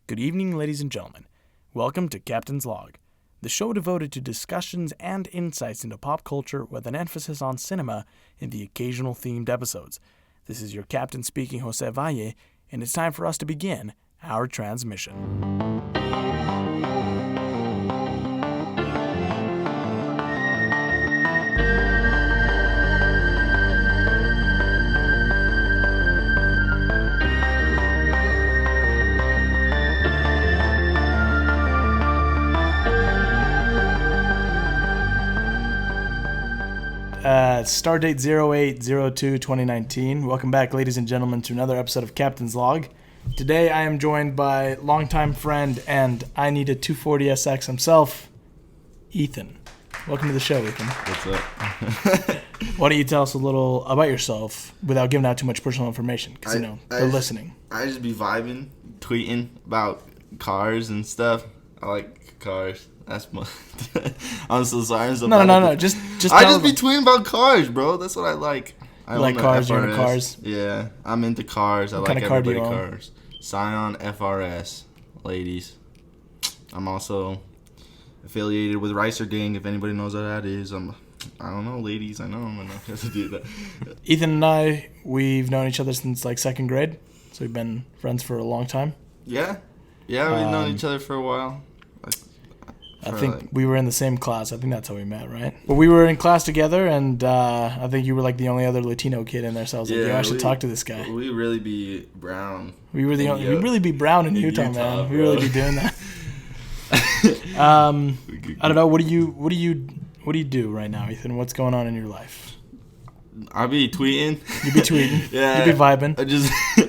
Good evening, ladies and gentlemen. Welcome to Captain's Log, the show devoted to discussions and insights into pop culture with an emphasis on cinema in the occasional themed episodes. This is your captain speaking, Jose Valle, and it's time for us to begin our transmission. Stardate 08/02/2019. Welcome back, ladies and gentlemen, to another episode of Captain's Log. Today I am joined by longtime friend and I Need a 240SX himself, Ethan. Welcome to the show, Ethan. What's up? Why don't you tell us a little about yourself without giving out too much personal information? Because, they're listening. I just be vibing, tweeting about cars and stuff. I like cars. That's my. I'm so sorry. No. Just I just be tweeting about cars, bro. That's what I like. I like cars. You're into cars. Yeah, I'm into cars. I like everybody cars. Scion FRS, ladies. I'm also affiliated with Ricer Gang. If anybody knows what that is, I don't know, ladies. I know I'm gonna have to do that. Ethan and I, we've known each other since like second grade, so we've been friends for a long time. Yeah, we've known each other for a while. I think we were in the same class. I think that's how we met, right? But we were in class together, and I think you were like the only other Latino kid in there. So I was like, I should talk to this guy. We really be brown. We really be brown in Utah, man. We really be doing that. I don't know. What do you do right now, Ethan? What's going on in your life? I be tweeting. You be tweeting. Yeah. You be vibing.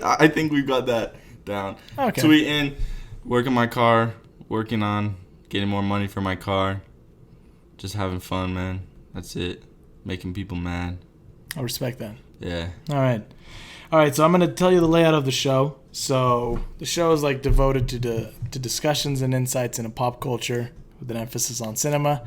I think we got that down. Okay. Tweeting, working my car, working on getting more money for my car. Just having fun, man. That's it. Making people mad. I respect that. Yeah. All right, so I'm going to tell you the layout of the show. So the show is like devoted to discussions and insights into pop culture with an emphasis on cinema.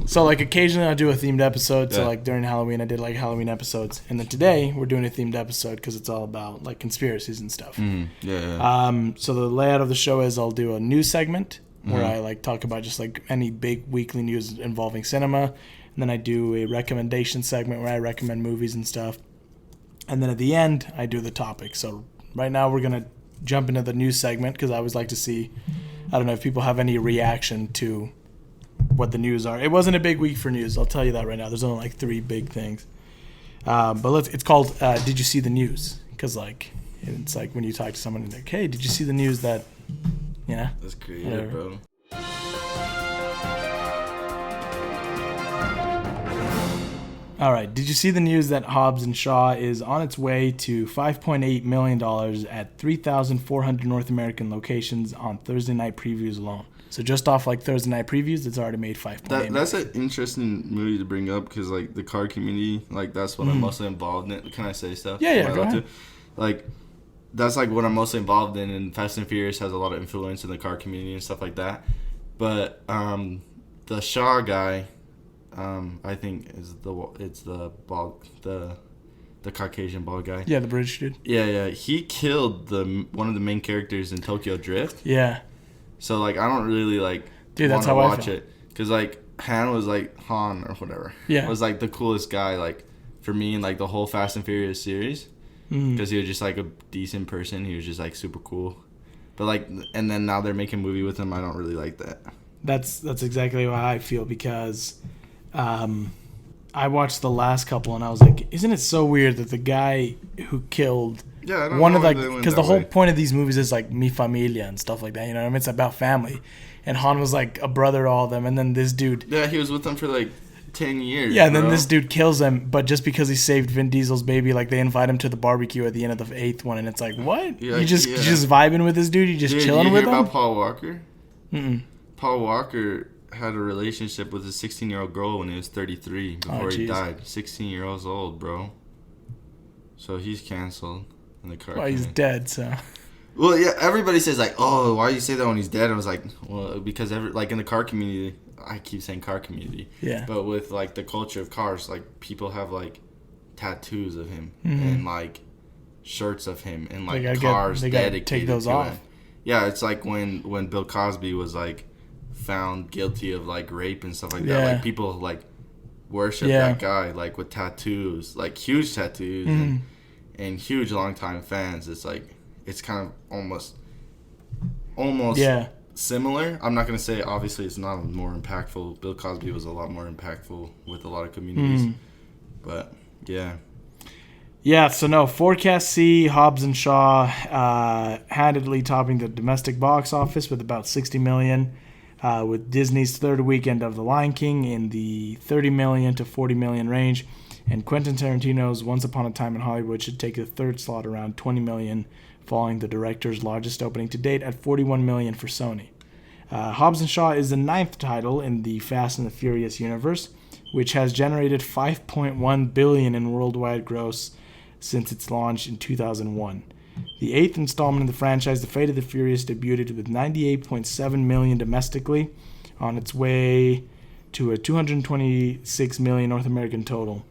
So like occasionally I'll do a themed episode. So like during Halloween I did like Halloween episodes. And then today we're doing a themed episode because it's all about like conspiracies and stuff. So the layout of the show is I'll do a news segment where I like talk about just like any big weekly news involving cinema. And then I do a recommendation segment where I recommend movies and stuff. And then at the end, I do the topic. So right now we're going to jump into the news segment because I always like to see, I don't know if people have any reaction to what the news are. It wasn't a big week for news. I'll tell you that right now. There's only like 3 big things. But it's called Did You See the News? Because like, it's like when you talk to someone and like, hey, did you see the news that... Yeah. That's creative, bro. All right. Did you see the news that Hobbs & Shaw is on its way to $5.8 million at 3,400 North American locations on Thursday night previews alone? So just off like Thursday night previews, it's already made $5.8 million. That's an interesting movie to bring up because like the car community, like that's what I'm mostly involved in. Can I say stuff? Yeah, go ahead. Like, that's like what I'm mostly involved in, and Fast and Furious has a lot of influence in the car community and stuff like that. But the Shaw guy, I think it's the Caucasian bald guy. Yeah, the British dude. Yeah. He killed one of the main characters in Tokyo Drift. Yeah. So like I don't really like want to watch it because like Han was like Han or whatever. Yeah. Was like the coolest guy like for me in like the whole Fast and Furious series. Because he was just like a decent person. He was just like super cool. But like, and then now they're making a movie with him. I don't really like that. That's exactly how I feel because I watched the last couple and I was like, isn't it so weird that the guy who killed one of like, because the whole point of these movies is like mi familia and stuff like that. You know what I mean? It's about family. And Han was like a brother to all of them. And then this dude. Yeah, he was with them for like 10 years. Yeah, and then this dude kills him, but just because he saved Vin Diesel's baby, like they invite him to the barbecue at the end of the 8th one, and it's like, what? You just vibing with this dude? You just chilling with him? Did you hear about Paul Walker? Mm-mm. Paul Walker had a relationship with a 16-year-old girl when he was 33 before he died. 16 years old, bro. So he's canceled in the car. Well, he's dead, so. Well, yeah, everybody says like, oh, why do you say that when he's dead? I was like, well, because like in the car community, I keep saying car community. Yeah. But with like the culture of cars, like people have like tattoos of him and like shirts of him and like cars dedicated to him. Yeah, it's like when Bill Cosby was like found guilty of like rape and stuff like that. Like people like worship that guy like with tattoos, like huge tattoos and huge longtime fans. It's like it's kind of almost similar. I'm not gonna say obviously it's not more impactful. Bill Cosby was a lot more impactful with a lot of communities, but yeah. Yeah, so no, forecasts see Hobbs and Shaw handedly topping the domestic box office with about $60 million, with Disney's third weekend of The Lion King in the $30 million to $40 million range, and Quentin Tarantino's Once Upon a Time in Hollywood should take the third slot around $20 million, following the director's largest opening to date at $41 million for Sony. Hobbs and Shaw is the 9th title in the Fast and the Furious universe, which has generated $5.1 billion in worldwide gross since its launch in 2001. The 8th installment in the franchise, The Fate of the Furious, debuted with $98.7 million domestically, on its way to a $226 million North American total.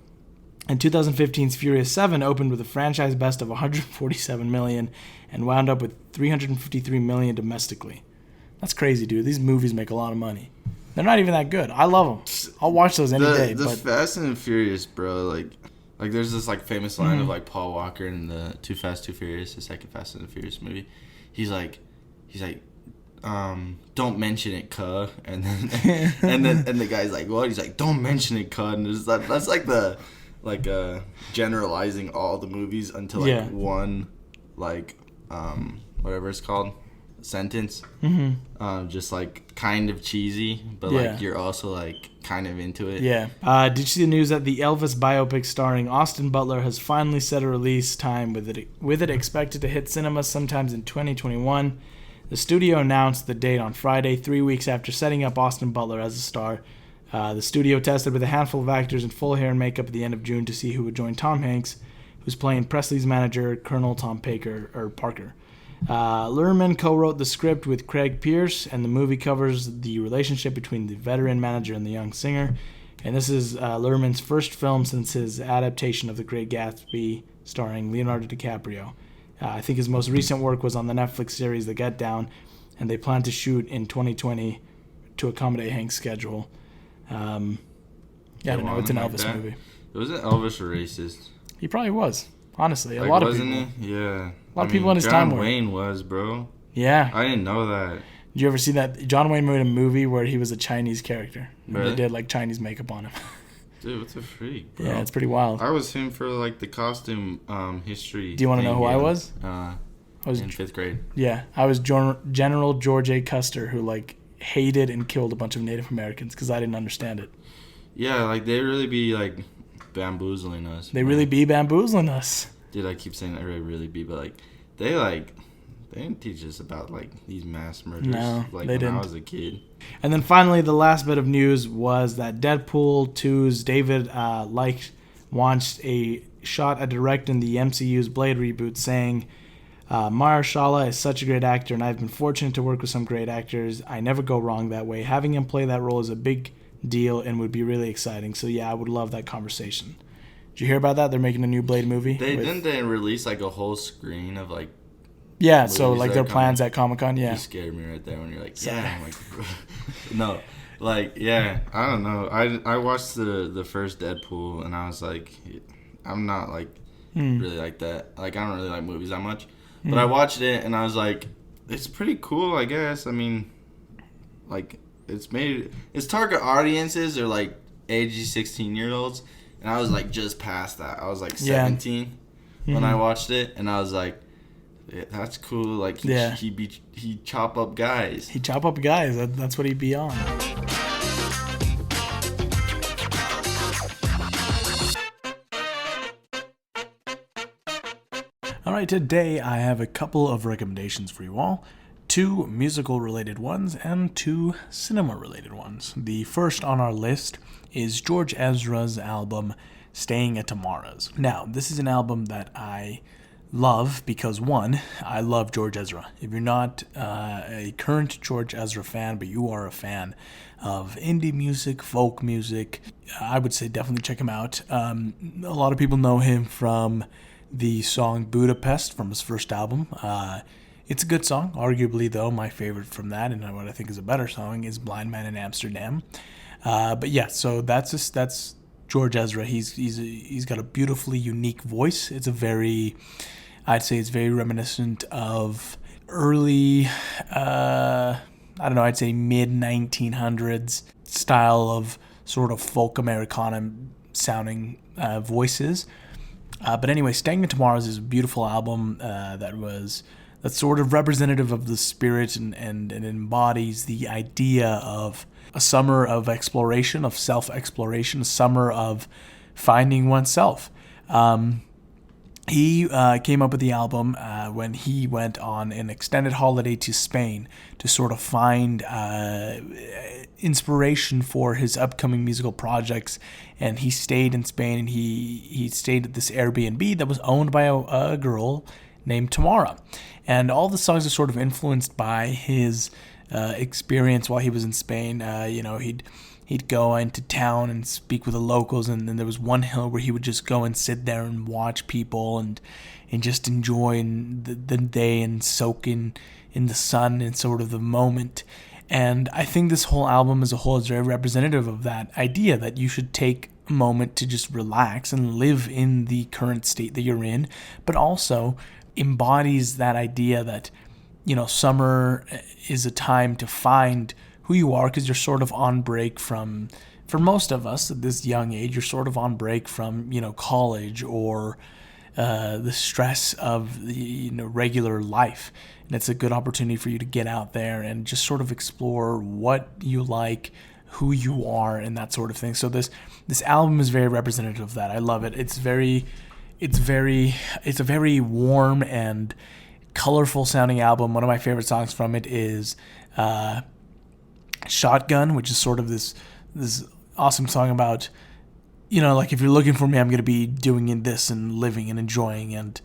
And 2015's Furious 7 opened with a franchise best of $147 million and wound up with $353 million domestically. That's crazy, dude. These movies make a lot of money. They're not even that good. I love them. I'll watch those any day. The Fast and Furious, bro, like there's this like famous line of like Paul Walker in the Too Fast, Too Furious, the second Fast and the Furious movie. He's like, don't mention it, cuh. And then and the guy's like, what? He's like, don't mention it, cuh. And that's like the generalizing all the movies until like one like whatever it's called sentence. Just like kind of cheesy, but like you're also like kind of into it. Did you see the news that the Elvis biopic starring Austin Butler has finally set a release time, with it expected to hit cinemas sometimes in 2021? The studio announced the date on Friday, 3 weeks after setting up Austin Butler as a star. The studio tested with a handful of actors in full hair and makeup at the end of June to see who would join Tom Hanks, who's playing Presley's manager, Colonel Tom Parker. Luhrmann co-wrote the script with Craig Pierce, and the movie covers the relationship between the veteran manager and the young singer. And this is Luhrmann's first film since his adaptation of The Great Gatsby, starring Leonardo DiCaprio. I think his most recent work was on the Netflix series The Get Down, and they plan to shoot in 2020 to accommodate Hank's schedule. I don't know. It's an Elvis movie. Wasn't Elvis a racist? He probably was. Honestly, a lot of people. Wasn't he? Yeah. A lot of people in his time were. John Wayne was, bro. Yeah. I didn't know that. Did you ever see that? John Wayne made a movie where he was a Chinese character. Really? They did like Chinese makeup on him. Dude, what's a freak, bro? Yeah, it's pretty wild. I was him for like the costume history. Do you want to know who I was? I was in 5th grade. Yeah, I was General George A. Custer, who like hated and killed a bunch of Native Americans because I didn't understand it. Yeah, like they really be like bamboozling us. They really be bamboozling us. Dude, I keep saying that really be, but like they didn't teach us about like these mass murders. No, like they when didn't. I was a kid. And then finally, the last bit of news was that Deadpool 2's David Leitch launched a shot at directing the MCU's Blade reboot, saying, Mahershala is such a great actor, and I've been fortunate to work with some great actors. I never go wrong that way. Having him play that role is a big deal and would be really exciting. So yeah, I would love that conversation. Did you hear about that? They're making a new Blade movie. Didn't they release like a whole screen of like? Yeah, so like their plans at Comic-Con. Yeah, you scared me right there when you're like, yeah, I'm like, no, like yeah, I don't know. I watched the first Deadpool and I was like, I'm not like really like that. Like I don't really like movies that much, but I watched it and I was like, it's pretty cool, I guess. I mean, like its target audiences are like age 16-year-olds. And I was like just past that. I was like 17 when I watched it, and I was like, yeah, "That's cool." Like he chop up guys. He chop up guys. That's what he'd be on. All right, today I have a couple of recommendations for you all. 2 musical-related ones and 2 cinema-related ones. The first on our list is George Ezra's album, Staying at Tamara's. Now, this is an album that I love because, one, I love George Ezra. If you're not a current George Ezra fan, but you are a fan of indie music, folk music, I would say definitely check him out. A lot of people know him from the song Budapest from his first album. It's a good song. Arguably, though, my favorite from that, and what I think is a better song, is Blind Man in Amsterdam. But yeah, so that's George Ezra. He's got a beautifully unique voice. I'd say it's very reminiscent of early, I'd say mid 1900s style of sort of folk Americana sounding voices. But anyway, Staying in Tomorrows is a beautiful album that's sort of representative of the spirit and embodies the idea of a summer of exploration, of self-exploration, a summer of finding oneself. He came up with the album when he went on an extended holiday to Spain to sort of find inspiration for his upcoming musical projects. And he stayed in Spain, and he stayed at this Airbnb that was owned by a girl named Tamara. And all the songs are sort of influenced by his experience while he was in Spain. He'd go into town and speak with the locals, and then there was one hill where he would just go and sit there and watch people and just enjoy the day and soak in the sun and sort of the moment. And I think this whole album as a whole is very representative of that idea that you should take a moment to just relax and live in the current state that you're in, but also embodies that idea that, summer is a time to find who you are, because you're sort of on break for most of us at this young age, you're sort of on break from, college or the stress of the regular life. And it's a good opportunity for you to get out there and just sort of explore what you like, who you are, and that sort of thing. So this album is very representative of that. I love it. It's a very warm and colorful sounding album. One of my favorite songs from it is Shotgun, which is sort of this awesome song about, like, if you're looking for me, I'm going to be doing this and living and enjoying. And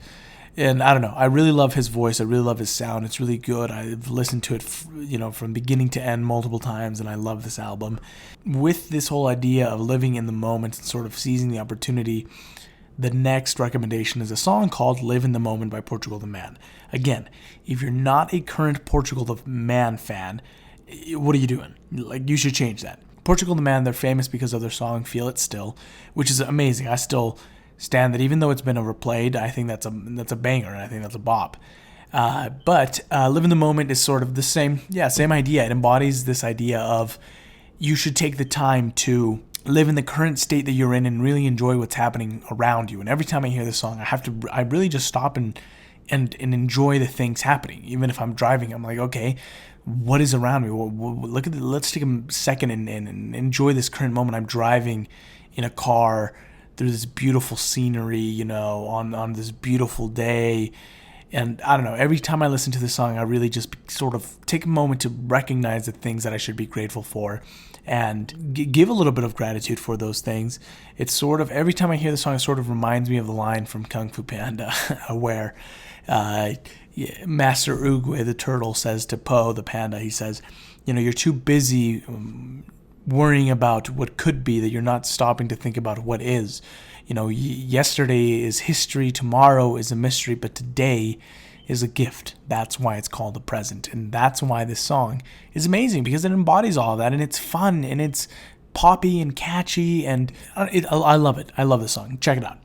I don't know. I really love his voice. I really love his sound. It's really good. I've listened to it, from beginning to end multiple times, and I love this album. With this whole idea of living in the moment and sort of seizing the opportunity, the next recommendation is a song called Live in the Moment by Portugal the Man. Again, if you're not a current Portugal the Man fan, what are you doing? Like, you should change that. Portugal the Man, they're famous because of their song Feel It Still, which is amazing. I still stand that, even though it's been overplayed, I think that's a banger, and I think that's a bop. But Live in the Moment is sort of the same idea. It embodies this idea of you should take the time to live in the current state that you're in and really enjoy what's happening around you. And every time I hear this song, I really just stop and enjoy the things happening. Even if I'm driving, I'm like, okay, what is around me? Let's take a second and enjoy this current moment. I'm driving in a car through this beautiful scenery, on this beautiful day. And I don't know, every time I listen to this song, I really just sort of take a moment to recognize the things that I should be grateful for and give a little bit of gratitude for those things. It's sort of, every time I hear the song, it sort of reminds me of the line from Kung Fu Panda where Master Oogway, the turtle, says to Po, the panda, he says, you're too busy worrying about what could be that you're not stopping to think about what is. Yesterday is history, tomorrow is a mystery, but today is a gift. That's why it's called the present. And that's why this song is amazing, because it embodies all of that, and it's fun, and it's poppy and catchy, and I love it. I love this song. Check it out.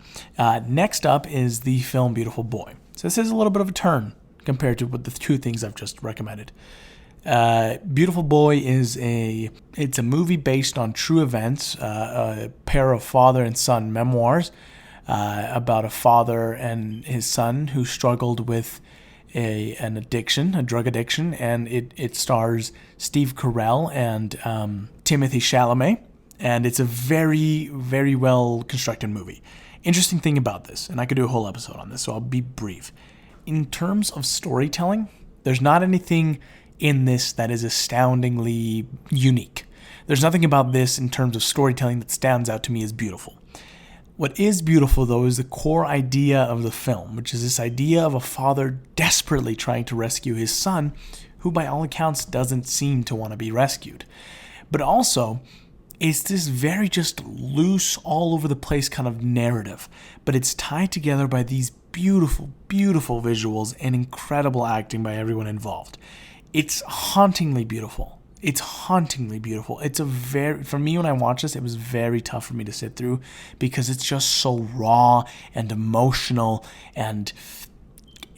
Next up is the film Beautiful Boy. So this is a little bit of a turn compared to what the two things I've just recommended. Beautiful Boy it's a movie based on true events, a pair of father and son memoirs about a father and his son who struggled with a drug addiction, and it stars Steve Carell and Timothy Chalamet, and it's a very, very well constructed movie. Interesting thing about this, and I could do a whole episode on this, so I'll be brief. In terms of storytelling, there's not anything in this that is astoundingly unique. There's nothing about this in terms of storytelling that stands out to me as beautiful. What is beautiful, though, is the core idea of the film, which is this idea of a father desperately trying to rescue his son, who by all accounts doesn't seem to want to be rescued. But also, it's this very just loose, all over the place kind of narrative, but it's tied together by these beautiful, beautiful visuals and incredible acting by everyone involved. It's hauntingly beautiful. It's hauntingly beautiful. For me, when I watched this, it was very tough for me to sit through because it's just so raw and emotional and,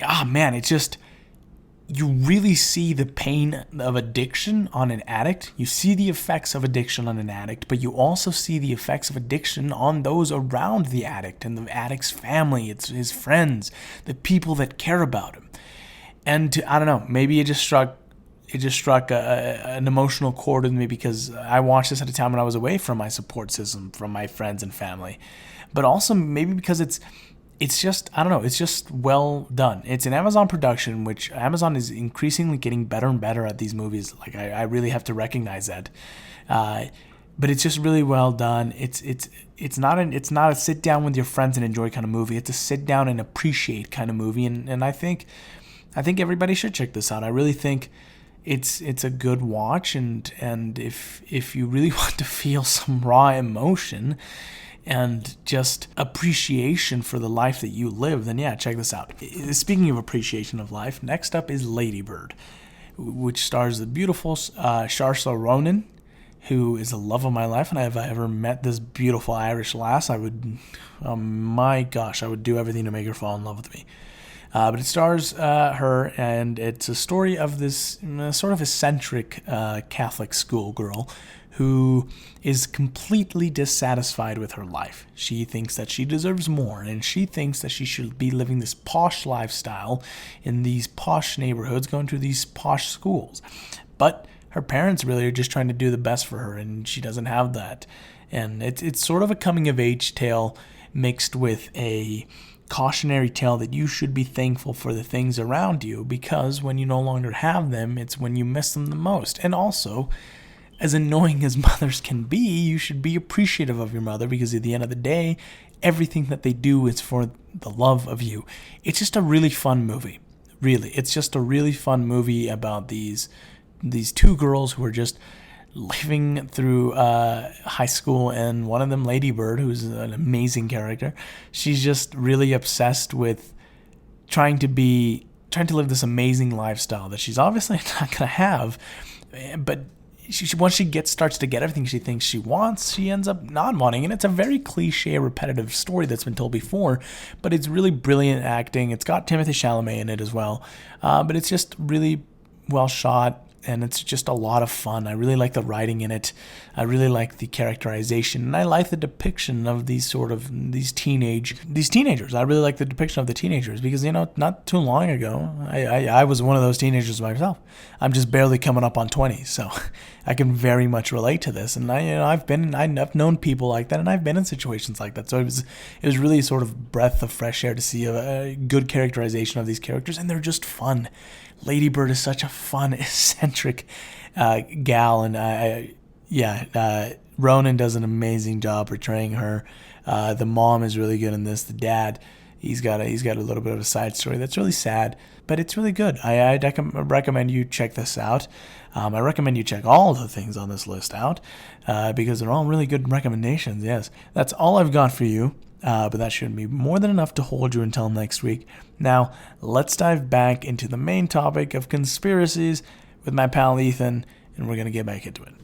it's just, you really see the pain of addiction on an addict. You see the effects of addiction on an addict, but you also see the effects of addiction on those around the addict and the addict's family, it's his friends, the people that care about him. And I don't know, maybe it just struck an emotional chord with me because I watched this at a time when I was away from my support system, from my friends and family. But also maybe because it's just, I don't know, it's just well done. It's an Amazon production, which Amazon is increasingly getting better and better at these movies. Like, I really have to recognize that. But it's just really well done. It's not a sit down with your friends and enjoy kind of movie. It's a sit down and appreciate kind of movie. And I think everybody should check this out. I really think it's a good watch. And if you really want to feel some raw emotion and just appreciation for the life that you live, then yeah, check this out. Speaking of appreciation of life, next up is Lady Bird, which stars the beautiful Saoirse Ronan, who is the love of my life. And if I ever met this beautiful Irish lass, I would do everything to make her fall in love with me. But it stars her, and it's a story of this sort of eccentric Catholic schoolgirl who is completely dissatisfied with her life. She thinks that she deserves more, and she thinks that she should be living this posh lifestyle in these posh neighborhoods, going to these posh schools. But her parents really are just trying to do the best for her, and she doesn't have that. And it's sort of a coming-of-age tale mixed with a cautionary tale that you should be thankful for the things around you, because when you no longer have them, it's when you miss them the most. And also, as annoying as mothers can be, you should be appreciative of your mother, because at the end of the day, everything that they do is for the love of you. It's just a really fun movie. Really. It's just a really fun movie about these two girls who are just living through high school, and one of them, Lady Bird, who's an amazing character, she's just really obsessed with trying to live this amazing lifestyle that she's obviously not going to have, but once she starts to get everything she thinks she wants, she ends up not wanting. And it's a very cliche, repetitive story that's been told before, but it's really brilliant acting. It's got Timothée Chalamet in it as well, but it's just really well shot, and it's just a lot of fun. I really like the writing in it. I really like the characterization, and I like the depiction of these teenagers. I really like the depiction of the teenagers because, not too long ago, I was one of those teenagers myself. I'm just barely coming up on 20, so I can very much relate to this. And I've known people like that, and I've been in situations like that. So it was really sort of breath of fresh air to see a good characterization of these characters, and they're just fun. Lady Bird is such a fun, eccentric gal, and Ronan does an amazing job portraying her. The mom is really good in this. The dad, he's got a little bit of a side story that's really sad, but it's really good. I recommend you check this out. I recommend you check all the things on this list out because they're all really good recommendations. Yes, that's all I've got for you. But that shouldn't be more than enough to hold you until next week. Now, let's dive back into the main topic of conspiracies with my pal Ethan, and we're going to get back into it.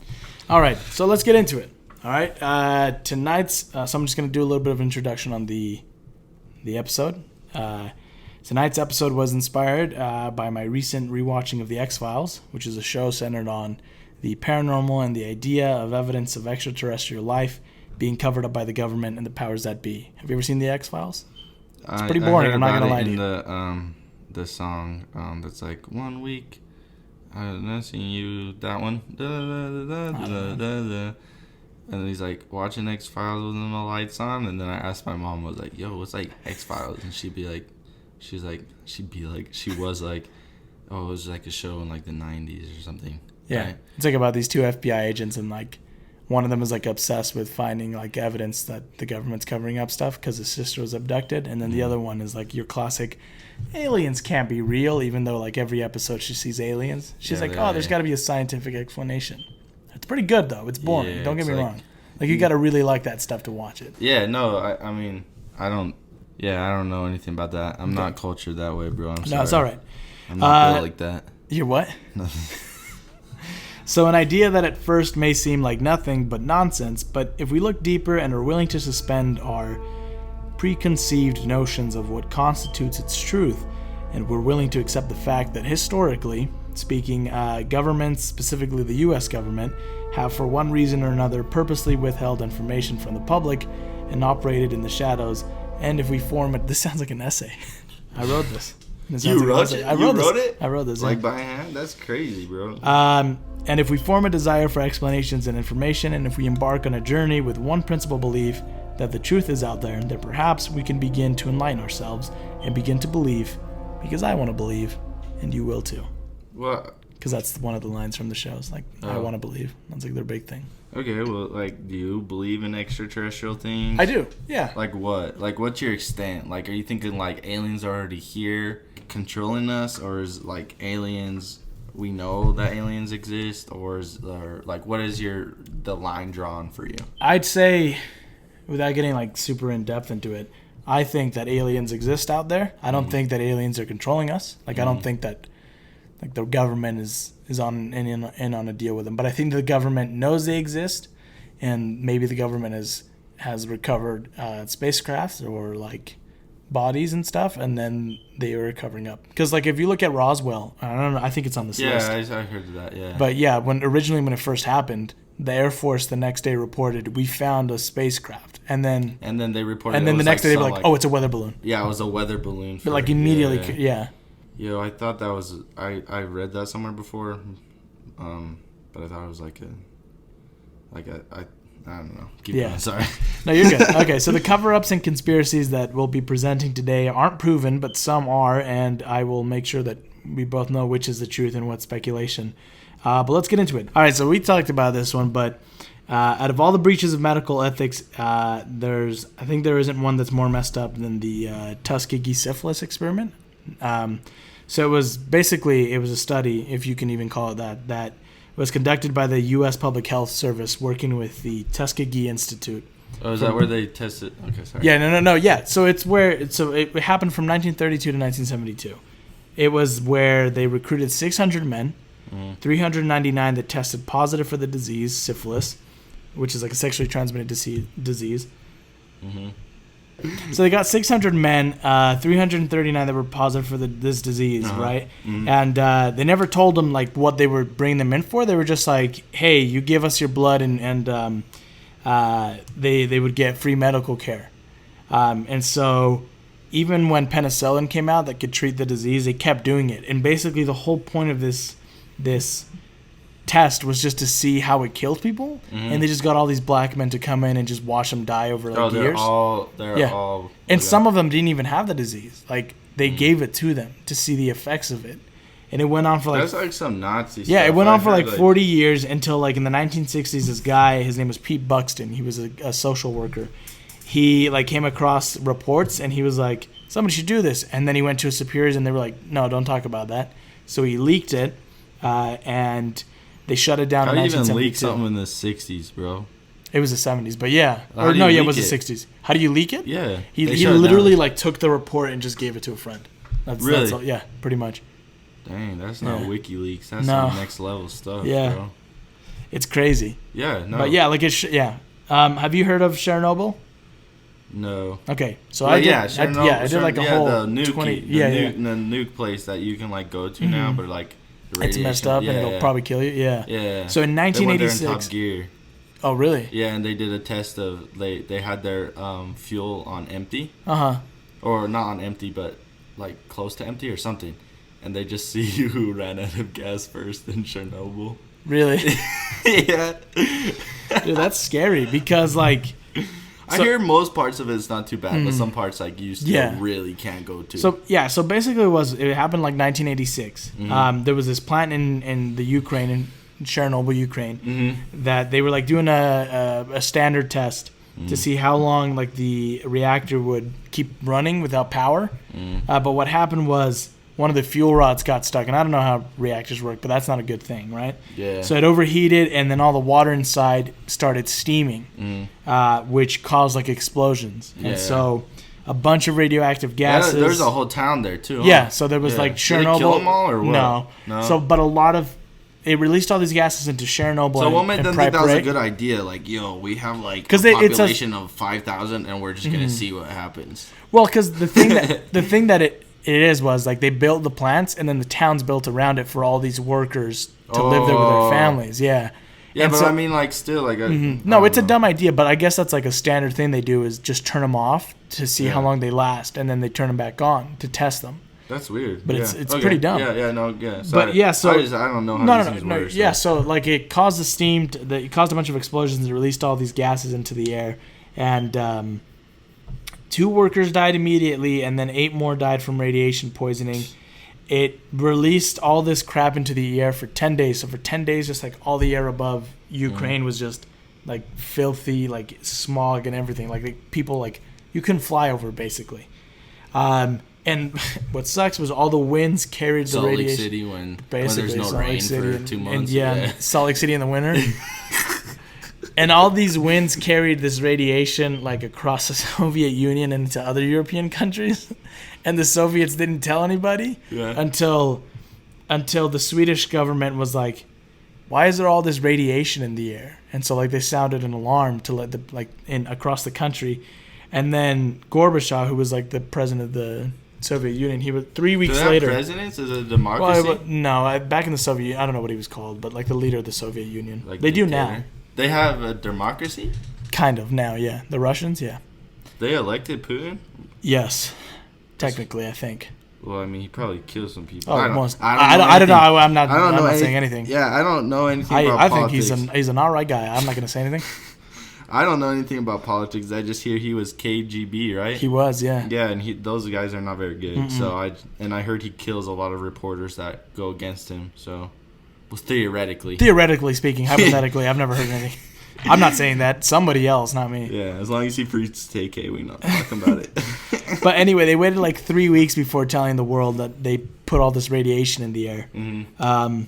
All right, so let's get into it. All right, tonight's, so I'm just going to do a little bit of introduction on the episode. Tonight's episode was inspired by my recent rewatching of The X-Files, which is a show centered on the paranormal and the idea of evidence of extraterrestrial life being covered up by the government and the powers that be. Have you ever seen The X-Files? It's pretty boring, I'm not going to lie to you. The song that's like, 1 week, I've not seen you, that one. And he's like watching X-Files with the lights on, and then I asked my mom, I was like, yo, what's like X-Files? And she was like, oh, it was like a show in like the 90s or something. Yeah, right? It's like about these two FBI agents, and like one of them is like obsessed with finding like evidence that the government's covering up stuff because his sister was abducted, and then the other one is like your classic aliens can't be real, even though like every episode she sees aliens. She's like, oh, there's got to be a scientific explanation. It's pretty good though. It's boring. Don't get me wrong. Like you got to really like that stuff to watch it. Yeah, no, I mean, I don't know anything about that. I'm not cultured that way, bro. I'm sorry. No, it's all right. I'm not built like that. You're what? So an idea that at first may seem like nothing but nonsense, but if we look deeper and are willing to suspend our preconceived notions of what constitutes its truth, and we're willing to accept the fact that historically speaking, governments, specifically the U.S. government, have for one reason or another purposely withheld information from the public and operated in the shadows. And if we form it, this sounds like an essay. I wrote this. You wrote it? I wrote this. Like by hand? That's crazy, bro. And if we form a desire for explanations and information, and if we embark on a journey with one principal belief that the truth is out there, then perhaps we can begin to enlighten ourselves and begin to believe, because I want to believe, and you will too. What? Because that's one of the lines from the show. It's like, I want to believe. That's like their big thing. Okay, well, like, do you believe in extraterrestrial things? I do, yeah. Like what? Like, what's your extent? Like, are you thinking, like, aliens are already here controlling us? Or is, like, aliens, we know that aliens exist? Or like, what is the line drawn for you? I'd say, without getting, like, super in-depth into it, I think that aliens exist out there. I don't think that aliens are controlling us. Like, I don't think that, like, the government is in on a deal with them. But I think the government knows they exist, and maybe the government has recovered spacecrafts or like bodies and stuff, and then they are covering up. Because like if you look at Roswell, I don't know, I think it's on this list. Yeah, I heard of that. Yeah. But yeah, when it first happened, the Air Force the next day reported we found a spacecraft, and then they reported. And then the next day they were like, oh, it's a weather balloon. Yeah, it was a weather balloon. But like immediately, yeah. Yo, I thought that was I read that somewhere before, but I thought it was I don't know. Keep going, sorry. No, you're good. Okay, so the cover-ups and conspiracies that we'll be presenting today aren't proven, but some are, and I will make sure that we both know which is the truth and what's speculation. But let's get into it. All right, so we talked about this one, but out of all the breaches of medical ethics, I think there isn't one that's more messed up than the Tuskegee syphilis experiment. So it was a study, if you can even call it that was conducted by the U.S. Public Health Service working with the Tuskegee Institute. Oh, is that where they tested? Okay, sorry. Yeah, no, yeah. So it happened from 1932 to 1972. It was where they recruited 600 men, 399 that tested positive for the disease, syphilis, which is like a sexually transmitted disease. Mm-hmm. So they got 600 men, 339 that were positive for this disease, right? Mm-hmm. And they never told them like what they were bringing them in for. They were just like, "Hey, you give us your blood," and they would get free medical care. And so even when penicillin came out that could treat the disease, they kept doing it. And basically, the whole point of this test was just to see how it killed people, and they just got all these black men to come in and just watch them die over years. They're all and some of them didn't even have the disease. Like they gave it to them to see the effects of it, and it went on for like that's like some Nazi stuff. Yeah, it went on for like 40 years until like in the 1960s. This guy, his name was Pete Buxton. He was a social worker. He like came across reports and he was like, somebody should do this. And then he went to his superiors and they were like, no, don't talk about that. So he leaked it, and they shut it down in 1972. How do you even leak something in the 60s, bro? It was the 70s, but yeah. It was the 60s. How do you leak it? Yeah. He literally like took the report and just gave it to a friend. Really? That's all, yeah, pretty much. Dang, that's not WikiLeaks. That's some next level stuff, bro. It's crazy. Yeah, no. But yeah, like have you heard of Chernobyl? No. Okay, so I did like a whole the nuke place that you can like go to now, but like it's messed up and it'll probably kill you. Yeah. Yeah. So in 1986. They went there in Top Gear. Oh really? Yeah, and they did a test of they had their fuel on empty. Or not on empty, but like close to empty or something, and they just see who ran out of gas first in Chernobyl. Really? Yeah. Dude, that's scary because like. I hear most parts of it's not too bad, but some parts like you still really can't go to. So basically it happened like 1986. There was this plant in the Ukraine, in Chernobyl, Ukraine, that they were like doing a standard test to see how long like the reactor would keep running without power. But what happened was one of the fuel rods got stuck. And I don't know how reactors work, but that's not a good thing, right? Yeah. So it overheated, and then all the water inside started steaming, which caused like explosions. Yeah. And so a bunch of radioactive gases. Yeah, there's a whole town there too. Huh? Yeah, so there was like Chernobyl. Did it kill them all or what? No. So, but a lot of it released all these gases into Chernobyl. So what made them think that was a good idea? idea? Like, yo, we have like a population of 5,000, and we're just gonna see what happens. Well, because the thing that it was like they built the plants, and then the towns built around it for all these workers to live there with their families. Yeah. Yeah, and but so, I mean, like, still, like, no, it's a dumb idea, but I guess that's like a standard thing they do is just turn them off to see how long they last, and then they turn them back on to test them. That's weird. But it's pretty dumb. Yeah. Sorry. But yeah, so I don't know how these things work. Yeah, so like it caused the steam. It caused a bunch of explosions. It released all these gases into the air, and 2 workers died immediately, and then 8 more died from radiation poisoning. It released all this crap into the air for 10 days. So for 10 days, just like all the air above Ukraine was just like filthy, like smog and everything. Like people, like you couldn't fly over basically. And what sucks was all the winds carried the radiation. Salt Lake City when there's no rain for 2 months. And Salt Lake City in the winter. And all these winds carried this radiation like across the Soviet Union and into other European countries. And the Soviets didn't tell anybody until the Swedish government was like, why is there all this radiation in the air? And so like they sounded an alarm to let across the country. And then Gorbachev, who was like the president of the Soviet Union, he was 3 weeks later. Presidents? Is it a democracy? Well, no, back in the Soviet Union, I don't know what he was called, but like the leader of the Soviet Union. Like they do now. They have a democracy? Kind of now, yeah. The Russians, yeah. They elected Putin? Yes. Technically, I think. Well, I mean, he probably killed some people. Oh, I don't know. I'm not saying anything. Yeah, I don't know anything about politics. I think he's an alright guy. I'm not going to say anything. I don't know anything about politics. I just hear he was KGB, right? He was, yeah. Yeah, and those guys are not very good. Mm-mm. So I heard he kills a lot of reporters that go against him. So, well, theoretically speaking, hypothetically, I've never heard anything. I'm not saying that. Somebody else, not me. Yeah, as long as he preaches TK, we not talking about it. But anyway, they waited like 3 weeks before telling the world that they put all this radiation in the air. Mm-hmm.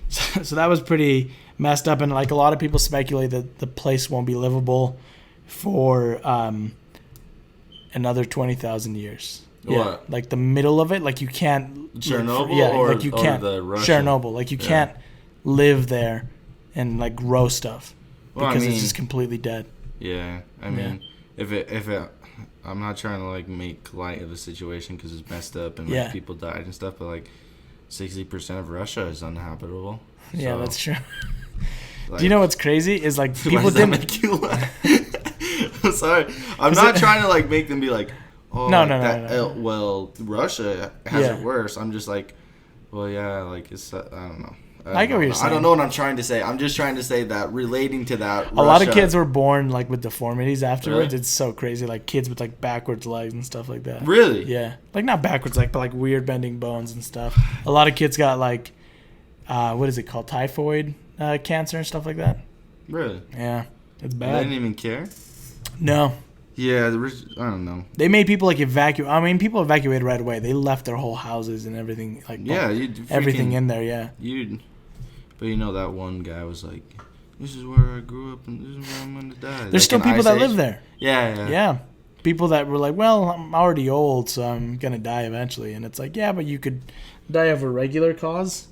So that was pretty messed up, and like a lot of people speculate that the place won't be livable for another 20,000 years. What? Yeah, like the middle of it, like you can't Chernobyl, like you can't Chernobyl, like you can't live there and like grow stuff because it's just completely dead. Yeah, I mean, if it, I'm not trying to like make light of the situation because it's messed up and like people died and stuff, but like 60% of Russia is uninhabitable. Yeah, so, that's true. Like, do you know what's crazy is like people didn't make you laugh? I'm sorry. I'm not trying to like make them be like, oh, no. Well, Russia has it worse. I'm just like, well, yeah, like it's I don't know. I get what you're saying. I don't know what I'm trying to say. I'm just trying to say that relating to that, a lot of kids were born like with deformities afterwards. Really? It's so crazy. Like kids with like backwards legs and stuff like that. Really? Yeah. Like not backwards like, but like weird bending bones and stuff. A lot of kids got like, what is it called? Typhoid cancer and stuff like that. Really? Yeah. It's bad. They didn't even care? No. Yeah, I don't know. They made people like evacuate. I mean, people evacuated right away. They left their whole houses and everything. Like everything in there. Yeah. But you know that one guy was like, "This is where I grew up and this is where I'm gonna die." There's still people that live there. Yeah. People that were like, "Well, I'm already old, so I'm gonna die eventually." And it's like, yeah, but you could die of a regular cause,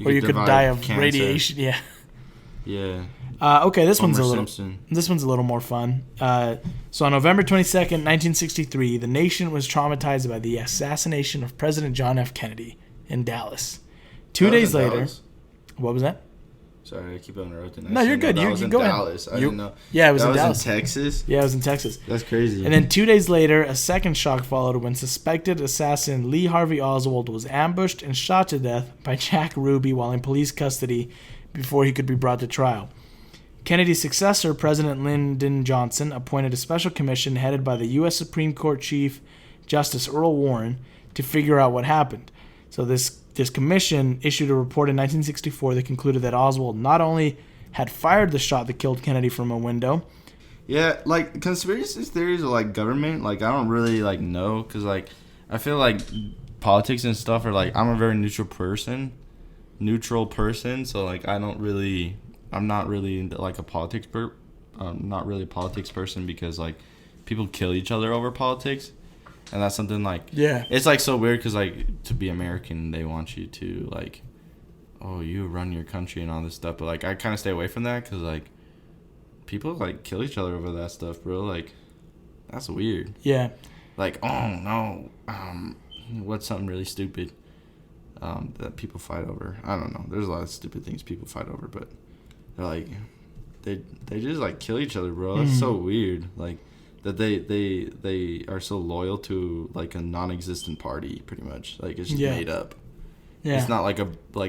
or you could die of cancer. Radiation. Yeah. Yeah. Okay, this Homer one's a little more fun. So on November 22nd, 1963, the nation was traumatized by the assassination of President John F. Kennedy in Dallas. 2 days later, Dallas? What was that? Sorry, I keep interrupting. No, you're good. You go Dallas. I didn't know. Yeah, it was in Dallas. In Texas? Yeah, it was in Texas. That's crazy. And then 2 days later, a second shock followed when suspected assassin Lee Harvey Oswald was ambushed and shot to death by Jack Ruby while in police custody before he could be brought to trial. Kennedy's successor, President Lyndon Johnson, appointed a special commission headed by the U.S. Supreme Court Chief Justice Earl Warren to figure out what happened. So this commission issued a report in 1964 that concluded that Oswald not only had fired the shot that killed Kennedy from a window. Yeah, like conspiracy theories are like government. Like I don't really like know because like I feel like politics and stuff are like, I'm a very neutral person. So like I'm not really like a politics not really a politics person, because like people kill each other over politics, and that's something like, it's like so weird, because like to be American they want you to like, oh, you run your country and all this stuff, but like I kind of stay away from that, because like people like kill each other over that stuff, bro. Like that's weird. Like, oh no, what's something really stupid that people fight over? I don't know. There's a lot of stupid things people fight over, but they're like, they just like kill each other, bro. That's so weird. Like that they are so loyal to like a non-existent party, pretty much. Like it's just made up. It's not like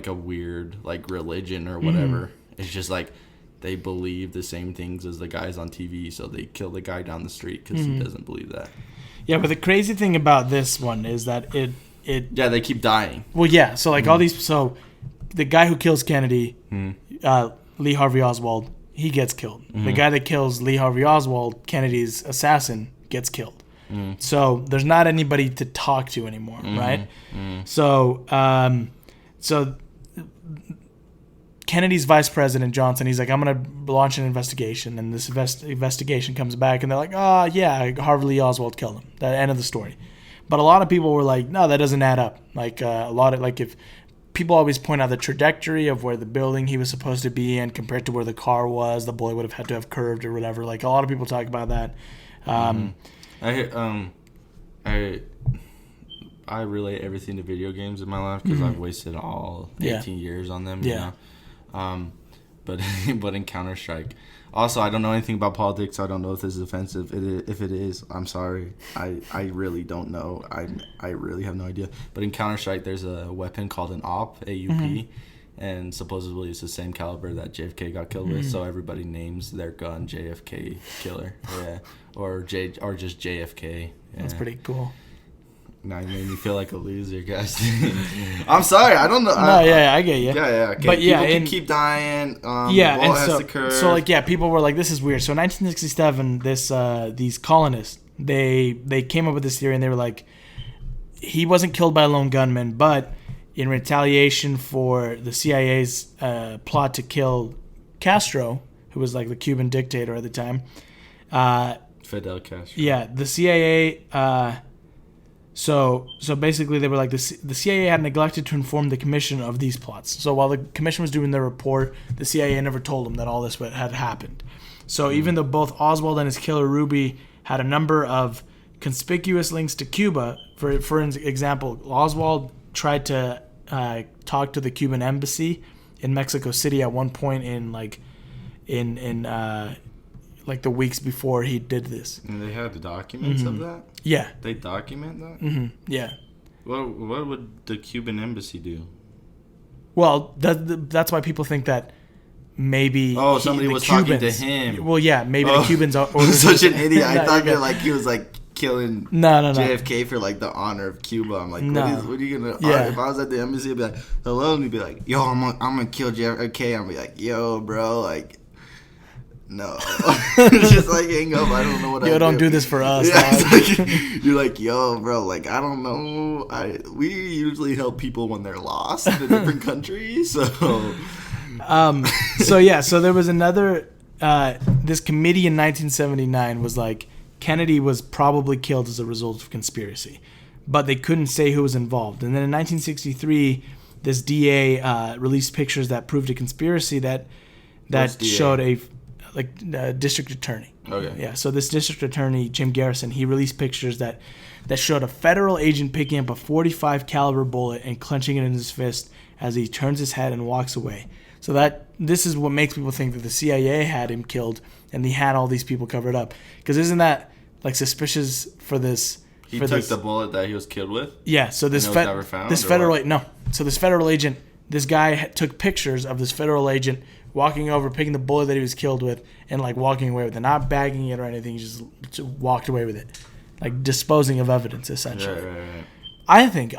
a weird like religion or whatever. It's just like they believe the same things as the guys on TV, so they kill the guy down the street because he doesn't believe that. Yeah, but the crazy thing about this one is that it they keep dying. Well, yeah. So like all these, so the guy who kills Kennedy, Lee Harvey Oswald, he gets killed. The guy that kills Lee Harvey Oswald, Kennedy's assassin, gets killed. So there's not anybody to talk to anymore, right? So Kennedy's vice president, Johnson, he's like, I'm going to launch an investigation. And this investigation comes back, and they're like, oh, yeah, Harvey Lee Oswald killed him. The end of the story. But a lot of people were like, no, that doesn't add up. Like, if people always point out the trajectory of where the building he was supposed to be in compared to where the car was, the bullet would have had to have curved or whatever. Like, a lot of people talk about that. I relate everything to video games in my life, because I've wasted all 18 years on them. You know? But in Counter-Strike, also I don't know anything about politics. So I don't know if this is offensive. If it is, I'm sorry. I really don't know. I really have no idea. But in Counter-Strike, there's a weapon called an AUP, and supposedly it's the same caliber that JFK got killed with. So everybody names their gun JFK Killer, or just JFK. That's pretty cool. Now you made me feel like a loser, guys. I'm sorry, I don't know. I get you. Yeah. Okay. But people keep dying. So like, people were like, this is weird. So in 1967, these colonists, they came up with this theory, and they were like, he wasn't killed by a lone gunman, but in retaliation for the CIA's plot to kill Castro, who was like the Cuban dictator at the time. Fidel Castro. Yeah, the CIA. So basically, they were like, the CIA had neglected to inform the commission of these plots. So while the commission was doing their report, the CIA never told them that all this had happened. So even though both Oswald and his killer Ruby had a number of conspicuous links to Cuba, for example, Oswald tried to talk to the Cuban embassy in Mexico City at one point in the weeks before he did this. And they had the documents of that? Yeah. They document that? Yeah. What would the Cuban embassy do? Well, that's why people think that maybe somebody was talking to him. Well, yeah, maybe the Cubans are such an idiot. I thought that like he was like killing JFK for like the honor of Cuba. I'm like, what are you gonna? If I was at the embassy, I'd be like, hello, and he'd be like, yo, I'm gonna kill JFK. I'd be like, yo, bro, like. No. Just like hang up. I don't know what I do. Yo, don't do this for us. You're like, yo, bro, like, I don't know. We usually help people when they're lost in a different country. So so there was another this committee in 1979 was like, Kennedy was probably killed as a result of conspiracy, but they couldn't say who was involved. And then in 1963, this DA released pictures that proved a conspiracy that showed a district attorney. Okay. Yeah. So this district attorney, Jim Garrison, he released pictures that showed a federal agent picking up a .45 caliber bullet and clenching it in his fist as he turns his head and walks away. So this is what makes people think that the CIA had him killed and he had all these people covered up. Because isn't that like suspicious for this? He took the bullet that he was killed with. Yeah. So this never found. So this federal agent, this guy took pictures of this federal agent walking over, picking the bullet that he was killed with, and like walking away with it, not bagging it or anything. He just walked away with it, like disposing of evidence essentially. Right. I think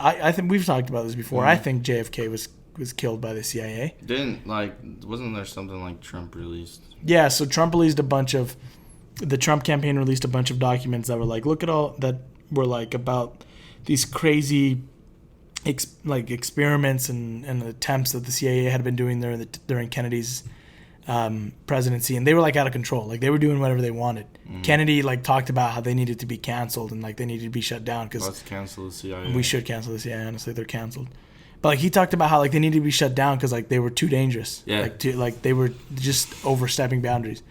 we've talked about this before. I think JFK was killed by the CIA. Wasn't there something like Trump released? Yeah, so Trump released the Trump campaign released a bunch of documents that were like, look at all that were like about these crazy experiments and attempts that the CIA had been doing during Kennedy's presidency, and they were like out of control. Like they were doing whatever they wanted. Kennedy like talked about how they needed to be canceled and like they needed to be shut down because let's cancel the CIA. We should cancel the CIA. Honestly, they're canceled. But like he talked about how like they needed to be shut down because like they were too dangerous. Yeah. Like they were just overstepping boundaries.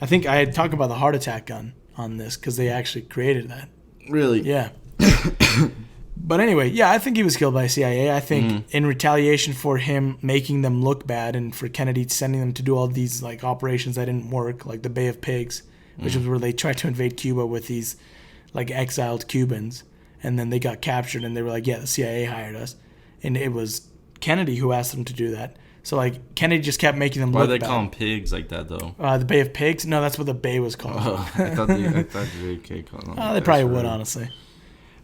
I think I had talked about the heart attack gun on this because they actually created that. Really? Yeah. But anyway, yeah, I think he was killed by CIA. I think in retaliation for him making them look bad and for Kennedy sending them to do all these like operations that didn't work, like the Bay of Pigs, which was where they tried to invade Cuba with these like exiled Cubans, and then they got captured and they were like, yeah, the CIA hired us, and it was Kennedy who asked them to do that. So like Kennedy just kept making them look bad. Why do they call them pigs like that though? The Bay of Pigs? No, that's what the bay was called. Oh, I thought JK called them. They probably would, honestly.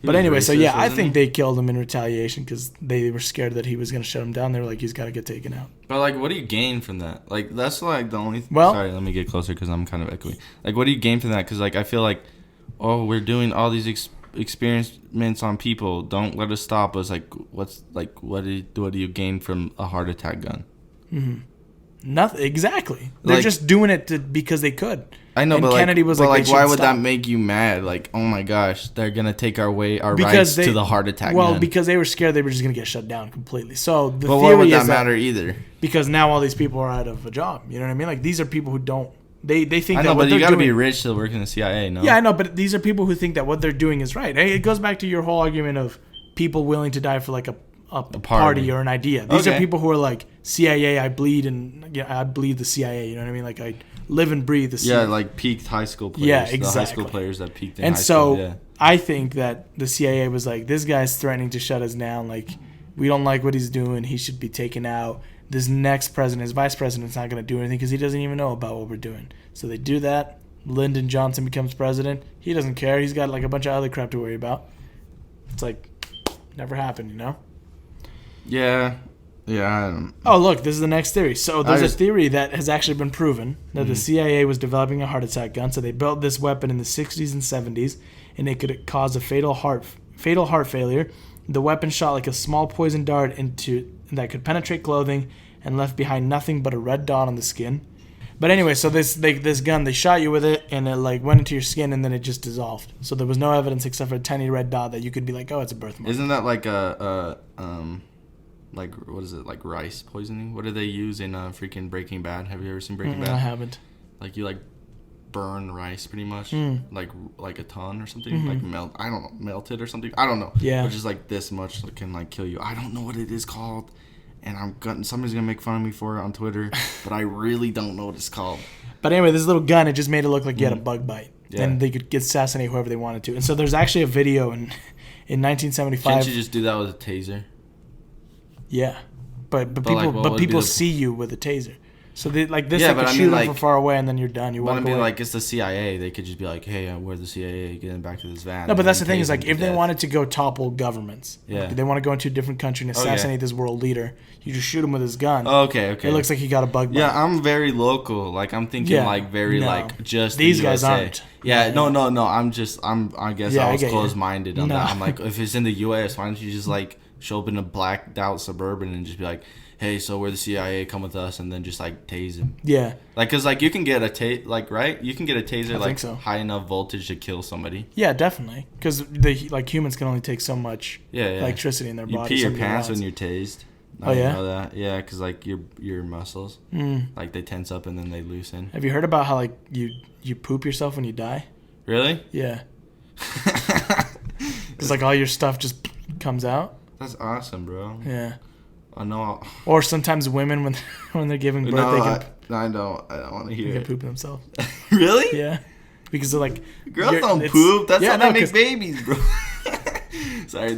But anyway, so yeah, I think they killed him in retaliation because they were scared that he was going to shut him down. They were like, he's got to get taken out. But like, what do you gain from that? Like, that's like the only. Well, sorry, let me get closer because I'm kind of echoey. Like, what do you gain from that? Because like, I feel like, oh, we're doing all these experiments on people. Don't let us stop us. Like, what do you gain from a heart attack gun? Mm-hmm. Nothing. Exactly. They're just doing it because they could. I know, and but Kennedy was like, why would that make you mad? Like, oh my gosh, they're gonna take our rights to the heart attack. Well, gun. Because they were scared they were just gonna get shut down completely. So the theory why would that is matter either? Because now all these people are out of a job. You know what I mean? Like these are people who don't. They think. I know, but you got to be rich to work in the CIA. No. Yeah, I know, but these are people who think that what they're doing is right. It goes back to your whole argument of people willing to die for like a party or an idea. These are people who are like CIA. I bleed I bleed the CIA. You know what I mean? Like I live and breathe the CIA. Yeah, like peaked high school players. Yeah, exactly. The high school players that peaked in high school. And so I think that the CIA was like, this guy's threatening to shut us down. Like we don't like what he's doing. He should be taken out. This next president, his vice president's not going to do anything because he doesn't even know about what we're doing. So they do that. Lyndon Johnson becomes president. He doesn't care. He's got like a bunch of other crap to worry about. It's like never happened, you know? Yeah. Yeah, I don't. Oh, look, this is the next theory. So there's a theory that has actually been proven that the CIA was developing a heart attack gun. So they built this weapon in the 60s and 70s, and it could cause a fatal heart failure. The weapon shot like a small poison dart that could penetrate clothing and left behind nothing but a red dot on the skin. But anyway, so this gun, they shot you with it, and it like went into your skin, and then it just dissolved. So there was no evidence except for a tiny red dot that you could be like, oh, it's a birthmark. Isn't that like like what is it, like rice poisoning? What do they use in freaking Breaking Bad? Have you ever seen Breaking Bad? I haven't. Like you like burn rice pretty much, like a ton or something, like melt it or something. I don't know. Yeah. But just like this much can like kill you. I don't know what it is called, and somebody's gonna make fun of me for it on Twitter, but I really don't know what it's called. But anyway, this little gun, it just made it look like you had a bug bite, and they could assassinate whoever they wanted to. And so there's actually a video in 1975. Can't you just do that with a taser? Yeah, but people see you with a taser, so they like this. Yeah, they could shoot them from far away, and then you're done. You walk away. Like it's the CIA. They could just be like, "Hey, we're the CIA. Getting back to this van." No, but that's the thing is like if they wanted to go topple governments, they want to go into a different country and assassinate this world leader. You just shoot him with his gun. Okay. It looks like he got a bug bite. Yeah, I'm very local. Like I'm thinking like just these the guys USA. aren't. Yeah, no. I guess I was closed-minded on that. I'm like, if it's in the US, why don't you just like show up in a blacked out Suburban and just be like, hey, so we're the CIA, come with us, and then just like tase him. Yeah. Like, cause like you can get a right? You can get a taser like high enough voltage to kill somebody. Yeah, definitely. Cause humans can only take so much electricity in their body. You pee your pants when you're tased. I didn't know that. Yeah, cause like your muscles, like they tense up and then they loosen. Have you heard about how like you poop yourself when you die? Really? Yeah. Cause like all your stuff just comes out. That's awesome, bro. Yeah. I know. Or sometimes women, when they're giving birth, I don't want to hear it. They can poop themselves. Really? Yeah. Because they're like... Girls don't poop. That's how they make babies, bro. Sorry,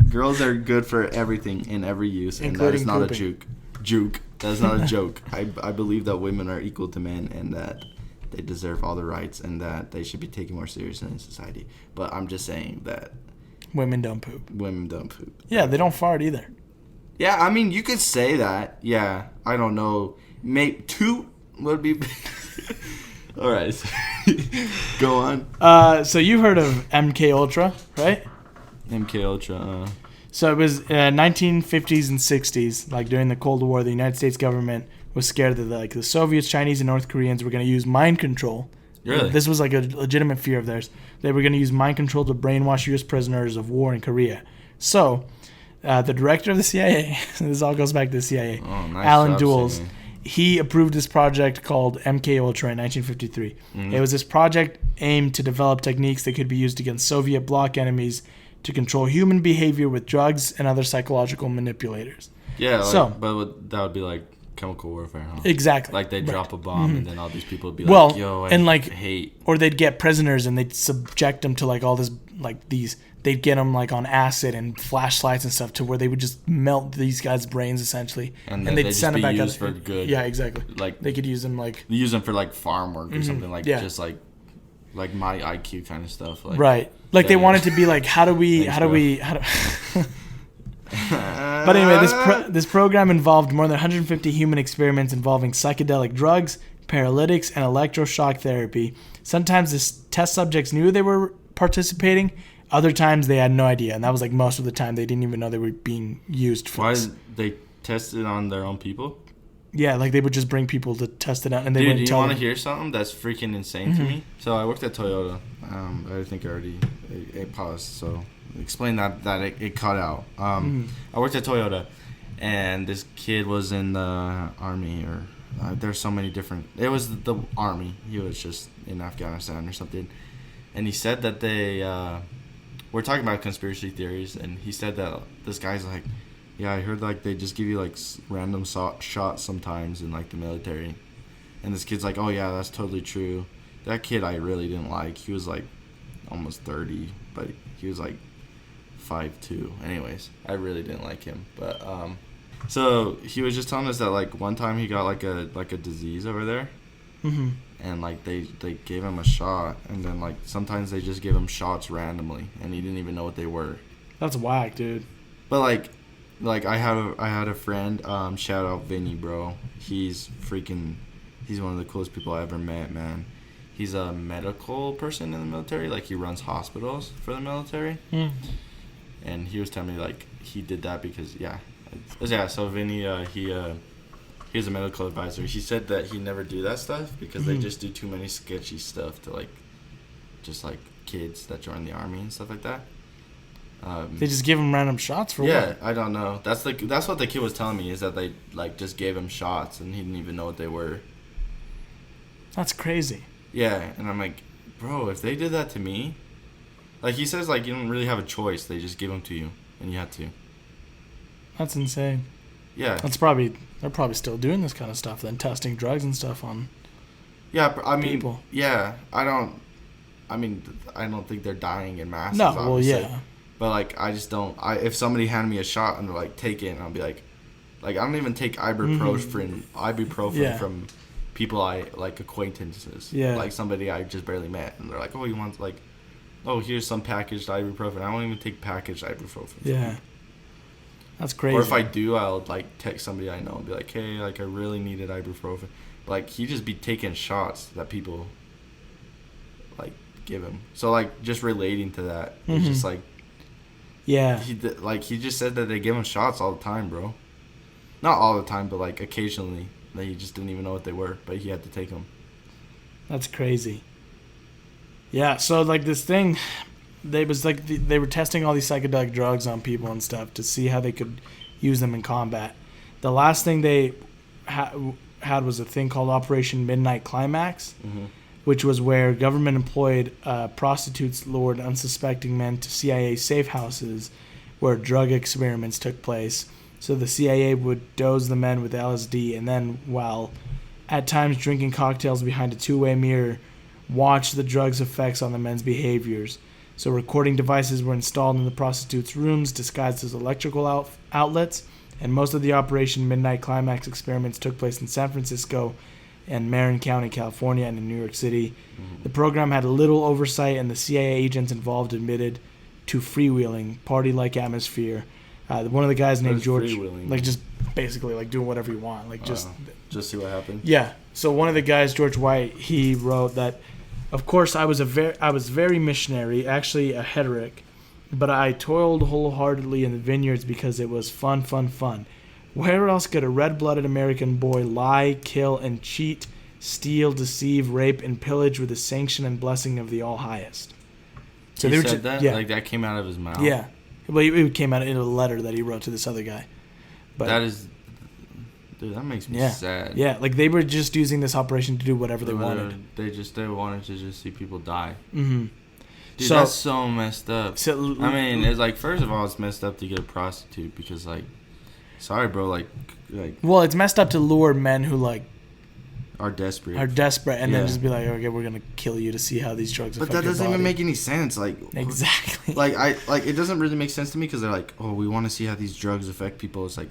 girls are good for everything in every use, and that is not pooping. A juke. That's not a joke. I believe that women are equal to men, and that they deserve all the rights, and that they should be taken more seriously in society. But I'm just saying that... Women don't poop. Yeah, they don't fart either. Yeah, I mean, you could say that. Yeah, I don't know. Toot would be... All right. Go on. So you heard of MK Ultra, right? MK Ultra, So it was 1950s and 60s, like during the Cold War. The United States government was scared that the Soviets, Chinese, and North Koreans were going to use mind control. Really? This was like a legitimate fear of theirs. They were going to use mind control to brainwash U.S. prisoners of war in Korea. So the director of the CIA, this all goes back to the CIA, Alan Dulles, he approved this project called MK Ultra in 1953. Mm-hmm. It was this project aimed to develop techniques that could be used against Soviet bloc enemies to control human behavior with drugs and other psychological manipulators. Yeah, but that would be like chemical warfare, huh? Exactly. Like they'd drop a bomb and then all these people would be like, yo, I hate. Or they'd get prisoners and they'd subject them to like all this, like they'd get them like on acid and flashlights and stuff to where they would just melt these guys' brains essentially. And they'd send them back out for good. Yeah, exactly. Like they could use them for like farm work or something just like my IQ kind of stuff. Like, right. Like they wanted to be like, how do we But anyway, this program involved more than 150 human experiments involving psychedelic drugs, paralytics, and electroshock therapy. Sometimes the test subjects knew they were participating. Other times they had no idea, and that was like most of the time they didn't even know they were being used for this. Why did they test it on their own people? Yeah, like they would just bring people to test it out, and they wouldn't tell them. Do you want to hear something that's freaking insane to me? So I worked at Toyota. I think I already it paused, so explain that it cut out. I worked at Toyota, and this kid was in the army, or there's so many different. It was the army. He was just in Afghanistan or something, and he said that they. We're talking about conspiracy theories, and he said that this guy's like, yeah, I heard like they just give you like random shots sometimes in like the military, and this kid's like, oh yeah, that's totally true. That kid I really didn't like. He was like almost 30, but he was like 5'2". Anyways, I really didn't like him, but so he was just telling us that like one time he got like a disease over there. Mm-hmm. And like they gave him a shot, and then like sometimes they just give him shots randomly, and he didn't even know what they were. That's whack, dude. But like I had a friend, shout out Vinny, bro. He's one of the coolest people I ever met, man. He's a medical person in the military, like he runs hospitals for the military. And he was telling me like he did that because so Vinny he was a medical advisor. He said that he never do that stuff because they just do too many sketchy stuff to like just like kids that join the army and stuff like that. They just give him random shots for what? Yeah, I don't know. That's what the kid was telling me, is that they like just gave him shots and he didn't even know what they were. That's crazy. Yeah, and I'm like, bro, if they did that to me, like he says, like you don't really have a choice. They just give them to you and you have to. That's insane. Yeah. They're probably still doing this kind of stuff then, testing drugs and stuff on people. Yeah, I don't think they're dying in masses. No, well, yeah. But like, I just don't. If somebody handed me a shot and they're like, take it, and I'll be like I don't even take ibuprofen from people I like, acquaintances. Yeah. Like somebody I just barely met, and they're like, oh, you want like, oh, here's some packaged ibuprofen. I won't even take packaged ibuprofen. Yeah. That's crazy. Or if I do, I'll like text somebody I know and be like, hey, like I really needed ibuprofen. But like he just be taking shots that people like give him. So like just relating to that, it's just like, yeah, he just said that they give him shots all the time, bro. Not all the time, but like occasionally. That he just didn't even know what they were, but he had to take them. That's crazy. Yeah, so like this thing. They were testing all these psychedelic drugs on people and stuff to see how they could use them in combat. The last thing they had was a thing called Operation Midnight Climax, which was where government-employed prostitutes lured unsuspecting men to CIA safe houses where drug experiments took place. So the CIA would dose the men with LSD, and then, while at times drinking cocktails behind a two-way mirror, watch the drug's effects on the men's behaviors. So recording devices were installed in the prostitutes' rooms disguised as electrical outlets, and most of the Operation Midnight Climax experiments took place in San Francisco and Marin County, California, and in New York City. The program had little oversight, and the CIA agents involved admitted to freewheeling, party-like atmosphere. One of the guys named George, like just basically like doing whatever you want, like just see what happens. Yeah. So one of the guys, George White, he wrote that, of course, I was very missionary, actually a heretic, but I toiled wholeheartedly in the vineyards because it was fun, fun, fun. Where else could a red-blooded American boy lie, kill, and cheat, steal, deceive, rape, and pillage with the sanction and blessing of the All-Highest? So he said that? Yeah. Like, that came out of his mouth? Yeah. Well, it came out in a letter that he wrote to this other guy. But that is... Dude, that makes me sad. Yeah, like, they were just using this operation to do whatever they wanted. They wanted to just see people die. Mm-hmm. Dude, that's so messed up. I mean, it's like, first of all, it's messed up to get a prostitute because, like... Sorry, bro. Like. Well, it's messed up to lure men who like are desperate, and then just be like, okay, we're gonna kill you to see how these drugs affect your body. But that doesn't even make any sense. Like exactly. It doesn't really make sense to me because they're like, oh, we want to see how these drugs affect people. It's like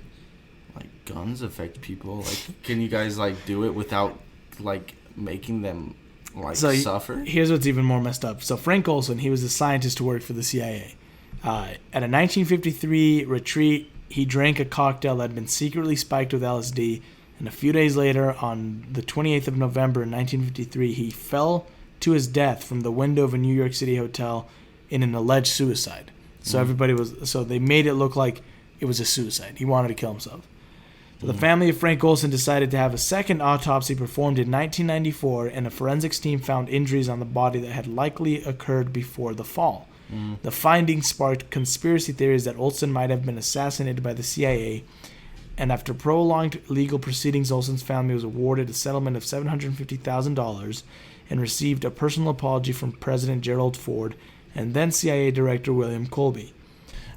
guns affect people. Like, can you guys like do it without like making them like suffer? Here's what's even more messed up. So Frank Olson, he was a scientist who worked for the CIA. At a 1953 retreat, he drank a cocktail that had been secretly spiked with LSD, and a few days later, on the 28th of November in 1953, he fell to his death from the window of a New York City hotel in an alleged suicide. So they made it look like it was a suicide. He wanted to kill himself. So the family of Frank Olson decided to have a second autopsy performed in 1994, and a forensics team found injuries on the body that had likely occurred before the fall. The findings sparked conspiracy theories that Olson might have been assassinated by the CIA, and after prolonged legal proceedings, Olson's family was awarded a settlement of $750,000 and received a personal apology from President Gerald Ford and then CIA Director William Colby.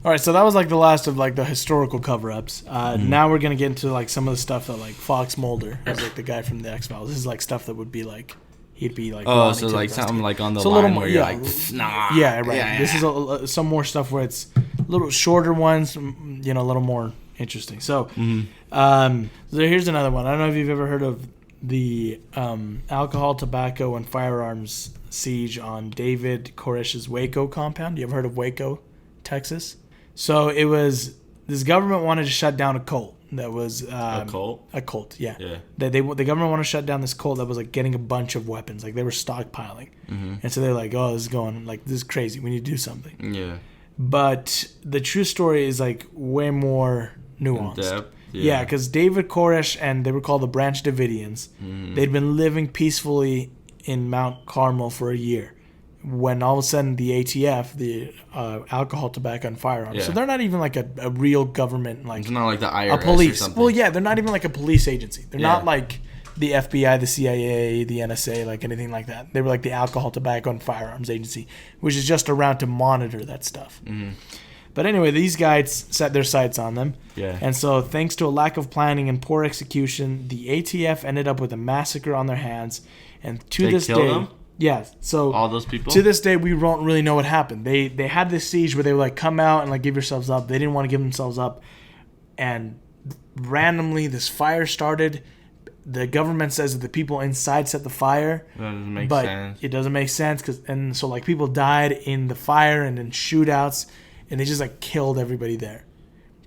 All right, so that was like the last of like the historical cover-ups. Now we're gonna get into like some of the stuff that like Fox Mulder, as like the guy from the X-Files. This is like stuff that would be like. He'd be like, oh, so like something like on the line where you're like, nah. Yeah, right. Yeah. This is some more stuff where it's a little shorter ones, you know, a little more interesting. So, so here's another one. I don't know if you've ever heard of the alcohol, tobacco, and firearms siege on David Koresh's Waco compound. You ever heard of Waco, Texas? So it was this government wanted to shut down a cult. That was a cult. A cult, yeah. The government wanted to shut down this cult that was like getting a bunch of weapons, like they were stockpiling, and so they're like, "Oh, this is crazy. We need to do something." Yeah. But the true story is like way more nuanced. In depth. Yeah, because David Koresh and they were called the Branch Davidians. They'd been living peacefully in Mount Carmel for a year. When all of a sudden the ATF, the alcohol, tobacco, and firearms, so they're not even like a real government, like it's not like the IRS a police. Or something. Well, yeah, they're not even like a police agency. They're not like the FBI, the CIA, the NSA, like anything like that. They were like the alcohol, tobacco, and firearms agency, which is just around to monitor that stuff. But anyway, these guys set their sights on them. Yeah. And so thanks to a lack of planning and poor execution, the ATF ended up with a massacre on their hands. And to this day... Them? Yeah, so all those people. To this day, we don't really know what happened. They had this siege where they would like come out and like give yourselves up. They didn't want to give themselves up, and randomly this fire started. The government says that the people inside set the fire. That doesn't make sense. It doesn't make sense and so like people died in the fire and in shootouts, and they just like killed everybody there.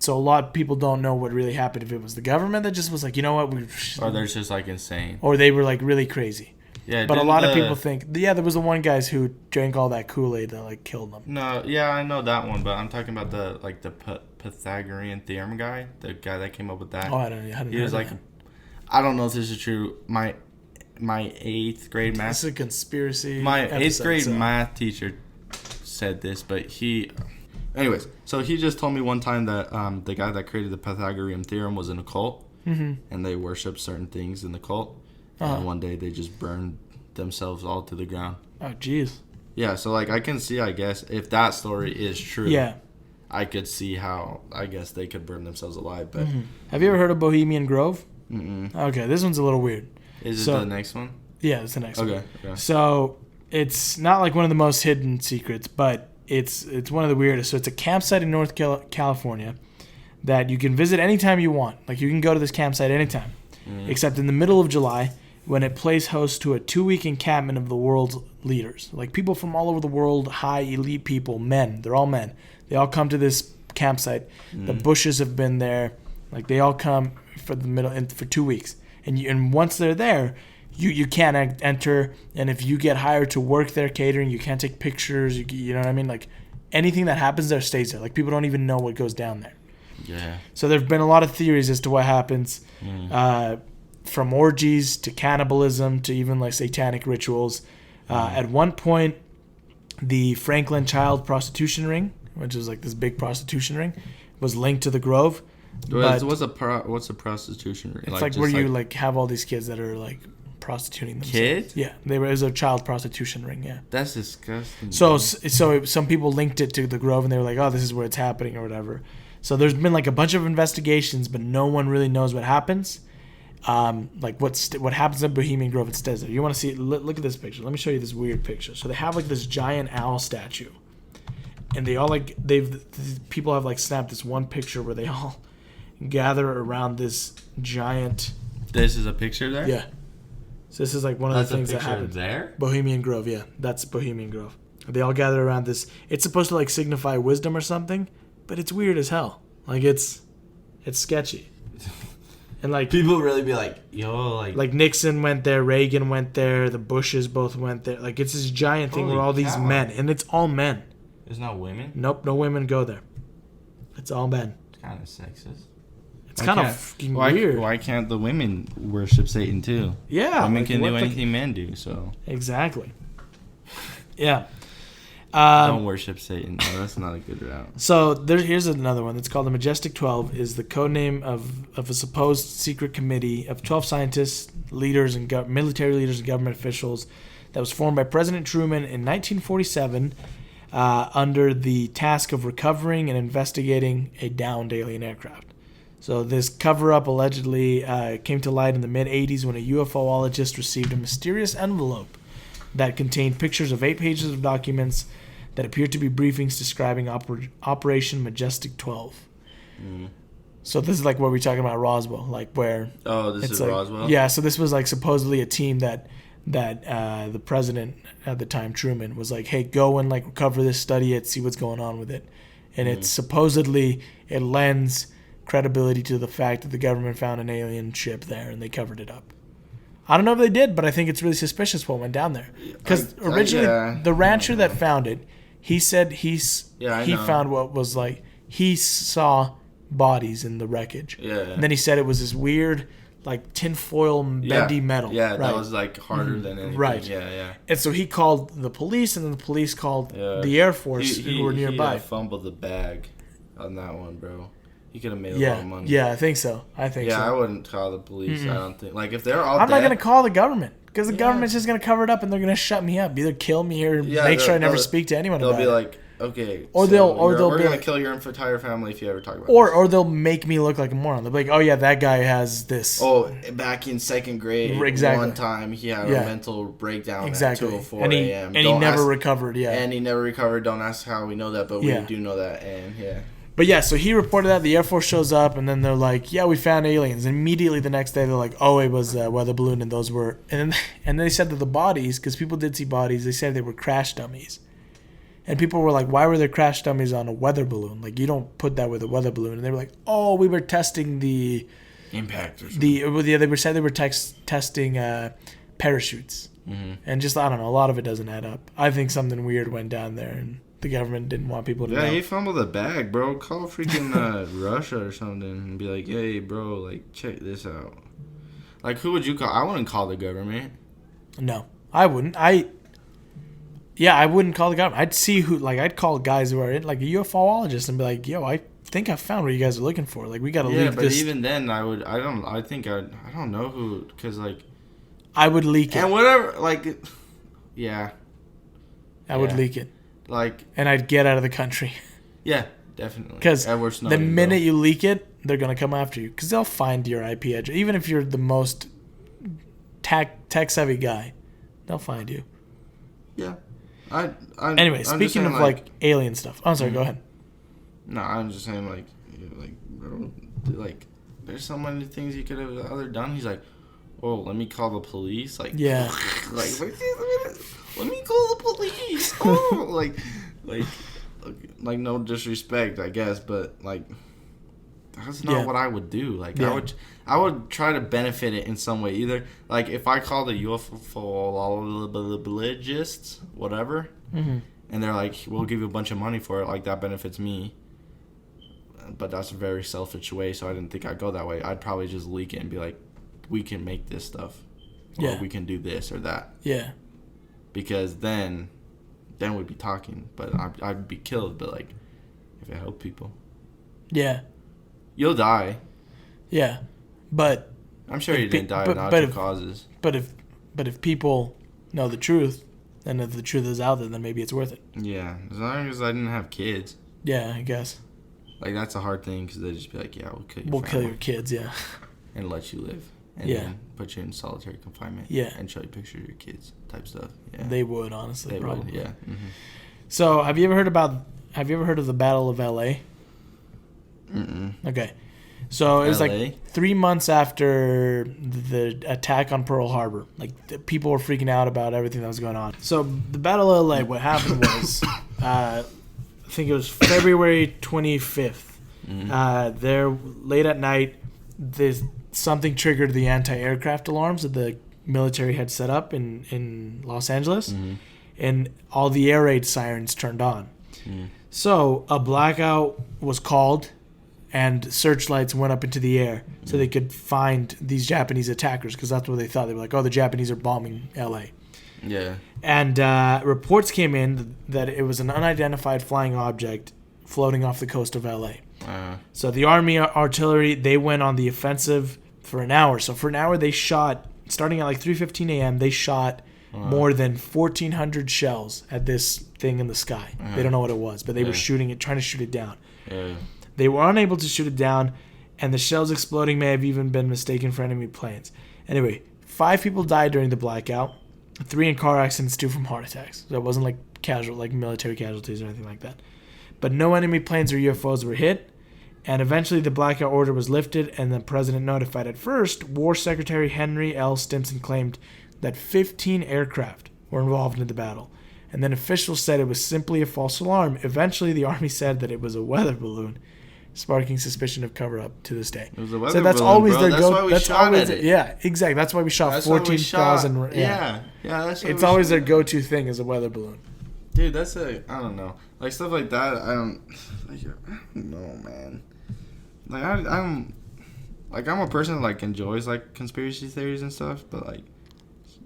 So a lot of people don't know what really happened. If it was the government that just was like, you know what, or they're just like insane, or they were like really crazy. Yeah, but a lot of people think... Yeah, there was the one guy who drank all that Kool-Aid that, like, killed them. No, yeah, I know that one, but I'm talking about the Pythagorean theorem guy, the guy that came up with that. Oh, I don't know. He was like... I don't know if this is true. My 8th grade math... This is a conspiracy My 8th grade math teacher said this, but he... Anyways, so he just told me one time that the guy that created the Pythagorean theorem was in a cult, and they worshiped certain things in the cult. And one day they just burned themselves all to the ground. Oh, jeez. Yeah, so like I can see, I guess, if that story is true, yeah, I could see how, I guess, they could burn themselves alive. But have you ever heard of Bohemian Grove? Mm-mm. Okay, this one's a little weird. Is it the next one? Yeah, it's the next one. Okay. So it's not like one of the most hidden secrets, but it's one of the weirdest. So it's a campsite in North California that you can visit anytime you want. Like you can go to this campsite anytime, except in the middle of July, when it plays host to a 2-week encampment of the world's leaders. Like people from all over the world, high elite people, men. They're all men. They all come to this campsite. The Bushes have been there. Like they all come for for 2 weeks. And once they're there, you can't enter. And if you get hired to work there catering, you can't take pictures. You know what I mean? Like anything that happens there stays there. Like, people don't even know what goes down there. Yeah. So there have been a lot of theories as to what happens, from orgies to cannibalism to even like satanic rituals. At one point, the Franklin child prostitution ring, which is like this big prostitution ring, was linked to the Grove. What's a prostitution ring? It's like where you like have all these kids that are like prostituting themselves. Kids? Yeah, it was a child prostitution ring. Yeah. That's disgusting. So some people linked it to the Grove, and they were like, "Oh, this is where it's happening," or whatever. So there's been like a bunch of investigations, but no one really knows what happens. Like what happens in Bohemian Grove, it stays there. You want to see? Look at this picture. Let me show you this weird picture. So they have like this giant owl statue, and they all like people have like snapped this one picture where they all gather around this giant. This is a picture there. Yeah. So this is like one of the things that happened there. Bohemian Grove, yeah, that's Bohemian Grove. They all gather around this. It's supposed to like signify wisdom or something, but it's weird as hell. Like it's sketchy. And like people really be like, yo, like Nixon went there, Reagan went there, the Bushes both went there. Like it's this giant thing where all these men, and it's all men. There's no women? Nope, no women go there. It's all men. It's kind of sexist. It's kind of fucking weird. Why can't the women worship Satan too? Yeah. Women can do anything men do, so. Exactly. Yeah. Don't worship Satan. No, that's not a good route. So here's another one. It's called the Majestic 12. Is the code name of a supposed secret committee of 12 scientists, leaders, and military leaders and government officials that was formed by President Truman in 1947 under the task of recovering and investigating a downed alien aircraft. So this cover-up allegedly came to light in the mid-'80s when a UFOologist received a mysterious envelope that contained pictures of 8 pages of documents that appeared to be briefings describing Operation Majestic 12. Mm. So this is like what we're talking about Roswell, like where... Oh, this is like, Roswell? Yeah, so this was like supposedly a team that the president at the time, Truman, was like, hey, go and like recover this, study it, see what's going on with it. And it's supposedly, it lends credibility to the fact that the government found an alien ship there and they covered it up. I don't know if they did, but I think it's really suspicious what went down there. Because originally, the rancher that found it, he said he found what was like, he saw bodies in the wreckage. Yeah. And then he said it was this weird, like, tinfoil bendy metal. Yeah, that was like harder than anything. Right. Yeah. And so he called the police, and then the police called the Air Force who were nearby. He fumbled the bag on that one, bro. He could have made a lot of money. Yeah, I think so. Yeah, I wouldn't call the police. I don't think. Like, if they're all I'm dead, not going to call the government. Because the government's just going to cover it up and they're going to shut me up. Either kill me or make sure I never speak to anyone about it. They'll be like, okay, we're going to kill your entire family if you ever talk about this. Or they'll make me look like a moron. They'll be like, oh yeah, that guy has this. Oh, back in second grade, one time he had a mental breakdown at 2:04 a.m. And he never recovered, And he never recovered. Don't ask how we know that, but we do know that, and But yeah, so he reported that. The Air Force shows up, and then they're like, yeah, we found aliens. And immediately the next day, they're like, oh, it was a weather balloon, and those were... And then they said that the bodies, because people did see bodies, they said they were crash dummies. And people were like, why were there crash dummies on a weather balloon? Like, you don't put that with a weather balloon. And they were like, oh, we were testing the... Impact or something. They said they were testing parachutes. Mm-hmm. And just, I don't know, a lot of it doesn't add up. I think something weird went down there, and... The government didn't want people to know. Yeah, he fumbled the bag, bro. Call freaking Russia or something and be like, hey, bro, like, check this out. Like, who would you call? I wouldn't call the government. No, I wouldn't. I wouldn't call the government. I'd see who, like, I'd call guys who are in, like, a UFOologist and be like, yo, I think I found what you guys are looking for. Like, we got to leak this. Yeah, but even then, I don't know who, because, like. I would leak it. And whatever, like, yeah. I would leak it. Like, and I'd get out of the country. Yeah, definitely. Because the minute you leak it, they're going to come after you. Because they'll find your IP address. Even if you're the most tech-savvy guy, they'll find you. Yeah. Anyway, speaking of, like, alien stuff. I'm sorry, go ahead. No, I'm just saying, like, bro, like, there's so many things you could have other done. He's like, oh, let me call the police. Like, yeah. Like, let me call the police. Oh, like no disrespect, I guess, but like that's not what I would do. Like I would try to benefit it in some way. Either like if I call the UFOologists, whatever, and and they're like, we'll give you a bunch of money for it, like that benefits me. But that's a very selfish way, so I didn't think I'd go that way. I'd probably just leak it and be like, we can make this stuff. Or we can do this or that. Yeah. Because then we'd be talking. But I'd be killed, but like, if it helped people. Yeah. You'll die. Yeah. But I'm sure you didn't die of natural causes. But if people know the truth, and if the truth is out there, then maybe it's worth it. Yeah. As long as I didn't have kids. Yeah, I guess. Like, that's a hard thing, because they'd just be like, yeah, we'll kill your kids, yeah. And let you live. And then put you in solitary confinement. Yeah. And show you pictures of your kids type stuff. Yeah. They would, honestly. They probably. would, yeah. Mm-hmm. So, have you ever heard of the Battle of L.A.? Mm-mm. Okay. So, it was like 3 months after the attack on Pearl Harbor. Like, people were freaking out about everything that was going on. So, the Battle of L.A., what happened was... I think it was February 25th. Mm-hmm. There, late at night, something triggered the anti-aircraft alarms that the military had set up in Los Angeles, mm-hmm. and all the air raid sirens turned on. Mm. So a blackout was called, and searchlights went up into the air so they could find these Japanese attackers, because that's what they thought. They were like, oh, the Japanese are bombing L.A. Yeah. And reports came in that it was an unidentified flying object floating off the coast of L.A. So the Army artillery, they went on the offensive for an hour. So for an hour, they shot, starting at like 3:15 a.m., they shot more than 1,400 shells at this thing in the sky. They don't know what it was, but they were shooting it, trying to shoot it down. They were unable to shoot it down, and the shells exploding may have even been mistaken for enemy planes. Anyway, 5 people died during the blackout. 3 in car accidents, 2 from heart attacks. So it wasn't like military casualties or anything like that. But no enemy planes or UFOs were hit, and eventually the blackout order was lifted and the president notified. At first, War Secretary Henry L. Stimson claimed that 15 aircraft were involved in the battle, and then officials said it was simply a false alarm. Eventually, the Army said that it was a weather balloon, sparking suspicion of cover-up to this day. It was a weather balloon, always bro. That's why we shot at it. Yeah, exactly. That's why we shot 14,000. Yeah, that's why it's always their go-to thing is a weather balloon. Dude, I don't know. Like, stuff like that, I don't know, man. Like, I'm a person that, like, enjoys, like, conspiracy theories and stuff, but, like,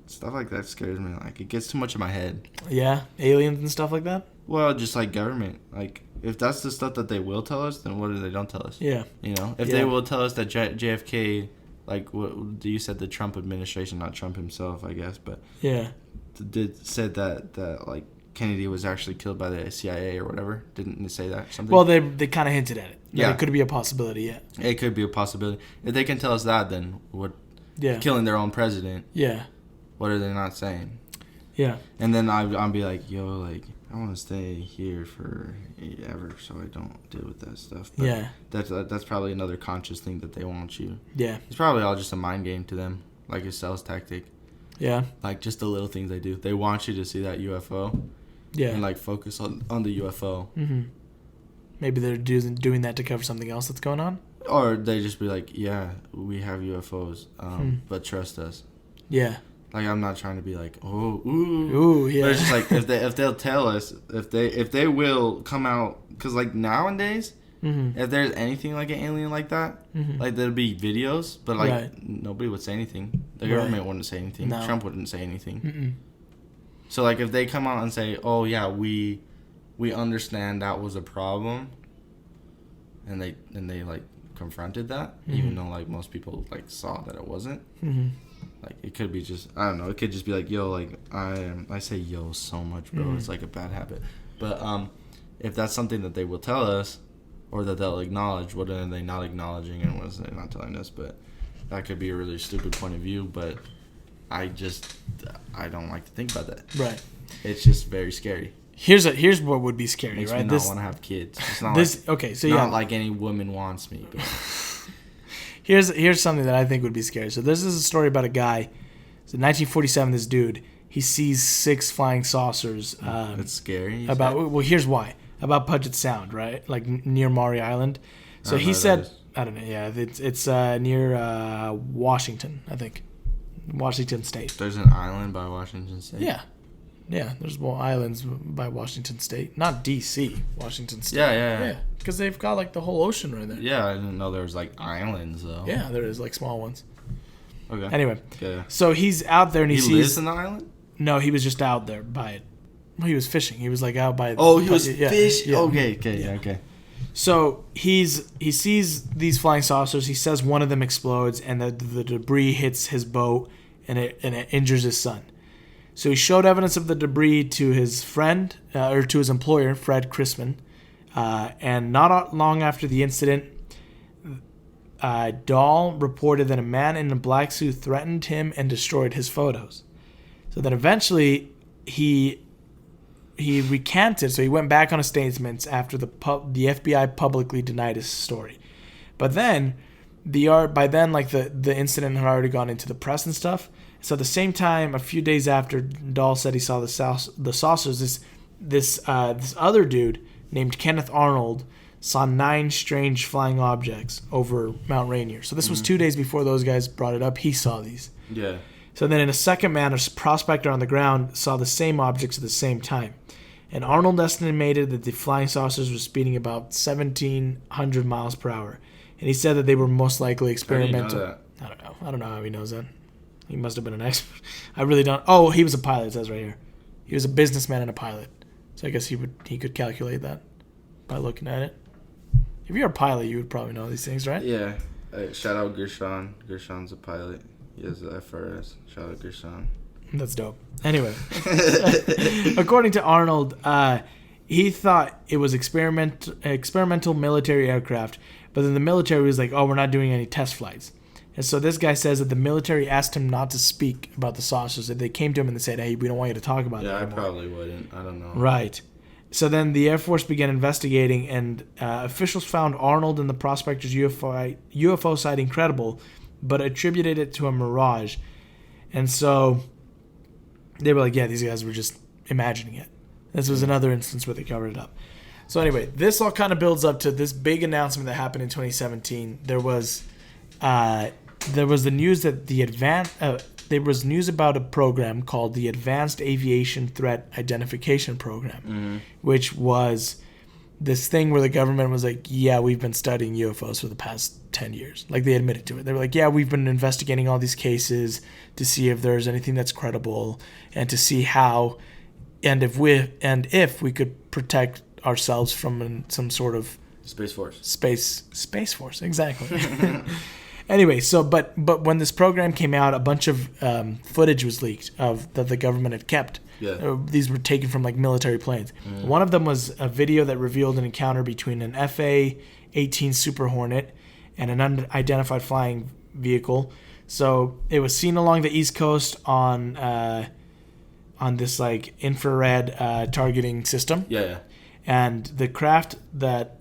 stuff like that scares me. Like, it gets too much in my head. Yeah? Aliens and stuff like that? Well, just, like, government. Like, if that's the stuff that they will tell us, then what if they don't tell us? Yeah. You know? If they will tell us that JFK, like, what you said, the Trump administration, not Trump himself, I guess, but... Yeah. Said that, like, Kennedy was actually killed by the CIA or whatever. Didn't they say that? Something? Well, they kind of hinted at it. Yeah. It could be a possibility, yeah. It could be a possibility. If they can tell us that, then what? Yeah. Killing their own president. Yeah. What are they not saying? Yeah. And then I'll be like, yo, like, I want to stay here forever so I don't deal with that stuff. But yeah. That's probably another conscious thing that they want you. Yeah. It's probably all just a mind game to them, like a sales tactic. Yeah. Like, just the little things they do. They want you to see that UFO. Yeah. And, like, focus on the UFO. Mm-hmm. Maybe they're doing that to cover something else that's going on? Or they just be like, yeah, we have UFOs, but trust us. Yeah. Like, I'm not trying to be like, ooh, yeah. But it's just like, if they'll tell us, if they will come out, because, like, nowadays, if there's anything like an alien like that, like, there'll be videos, but, like, nobody would say anything. The government wouldn't say anything. No. Trump wouldn't say anything. Mm-mm. So, like, if they come out and say, oh, yeah, we understand that was a problem, and they like, confronted that, even though, like, most people, like, saw that it wasn't. Like, it could be just, I don't know, it could just be like, yo, like, I say yo so much, bro. It's like a bad habit. But if that's something that they will tell us, or that they'll acknowledge, what are they not acknowledging and what are they not telling us? But that could be a really stupid point of view, but I don't like to think about that. Right. It's just very scary. Here's what would be scary, Makes right? Me not want to have kids. It's not not like any woman wants me. But. Here's something that I think would be scary. So this is a story about a guy. So in 1947, this dude, he sees 6 flying saucers. That's scary. Here's why. About Puget Sound, right? Like near Maury Island. So he said, I don't know. Yeah, it's near Washington, I think. Washington State. There's an island by Washington State? Yeah. Yeah, there's more islands by Washington State. Not D.C., Washington State. Yeah. Because they've got, like, the whole ocean right there. Yeah, I didn't know there was, like, islands, though. Yeah, there is, like, small ones. Okay. Anyway, yeah. So he's out there and he sees... He lives in the island? No, he was just out there by it. Well, he was fishing. He was, like, out by... Oh, he was fishing? Yeah. Okay. So he sees these flying saucers. He says one of them explodes and the debris hits his boat and it injures his son. So he showed evidence of the debris to his friend, or to his employer, Fred Chrisman. And not long after the incident, Dahl reported that a man in a black suit threatened him and destroyed his photos. So then eventually he recanted. So he went back on his statements after the FBI publicly denied his story. But then, by then, like the incident had already gone into the press and stuff. So at the same time, a few days after Dahl said he saw the saucers, this other dude named Kenneth Arnold saw 9 strange flying objects over Mount Rainier. So this was 2 days before those guys brought it up. He saw these. Yeah. So then in a second man, a prospector on the ground saw the same objects at the same time. And Arnold estimated that the flying saucers were speeding about 1,700 miles per hour. And he said that they were most likely experimental. How do you know that? I don't know how he knows that. He must have been an expert. I really don't. Oh, he was a pilot, it says right here. He was a businessman and a pilot. So I guess he could calculate that by looking at it. If you're a pilot, you would probably know these things, right? Yeah. Shout out Gershon. Gershon's a pilot. He has the FRS. Shout out Gershon. That's dope. Anyway, according to Arnold, he thought it was experimental military aircraft, but then the military was like, "Oh, we're not doing any test flights." And so this guy says that the military asked him not to speak about the saucers. That they came to him and they said, "Hey, we don't want you to talk about it anymore." Yeah, I probably wouldn't. I don't know. Right. So then the Air Force began investigating, and officials found Arnold and the prospector's UFO sighting credible, but attributed it to a mirage. And so they were like, yeah, these guys were just imagining it. This was another instance where they covered it up. So anyway, this all kind of builds up to this big announcement that happened in 2017. There was the news that there was news about a program called the Advanced Aviation Threat Identification Program, which was this thing where the government was like, yeah, we've been studying UFOs for the past 10 years. Like, they admitted to it. They were like, yeah, we've been investigating all these cases to see if there's anything that's credible and to see how and if we could protect ourselves from some sort of Space Force. Space Force, exactly. Anyway, so but when this program came out, a bunch of footage was leaked that the government had kept. Yeah. These were taken from like military planes. One of them was a video that revealed an encounter between an FA-18 Super Hornet and an unidentified flying vehicle. So it was seen along the East Coast on this like infrared targeting system. Yeah. And the craft that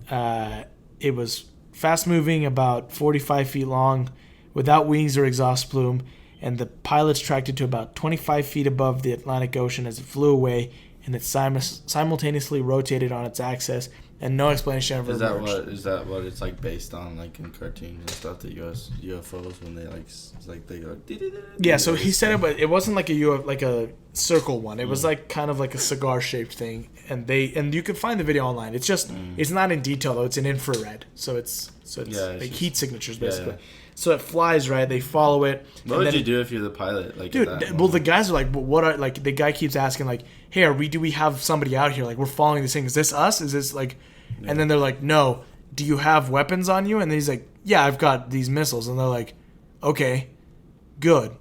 it was fast moving, about 45 feet long, without wings or exhaust plume, and the pilots tracked it to about 25 feet above the Atlantic Ocean as it flew away, and it simultaneously rotated on its axis, and no explanation ever emerged. Is that what it's like based on, like in cartoons and stuff, the US UFOs when they they go? Yeah, so he said it wasn't like a circle one. It was like kind of like a cigar shaped thing, and you can find the video online. It's just it's not in detail though. It's in infrared, so it's heat signatures basically. Yeah. So it flies, right? They follow it. What would you do if you're the pilot? Like, dude, the guys are like, the guy keeps asking, like, hey, do we have somebody out here? Like, we're following this thing. Is this us? Is this, like... Yeah. And then they're like, no. Do you have weapons on you? And then he's like, yeah, I've got these missiles. And they're like, okay, good.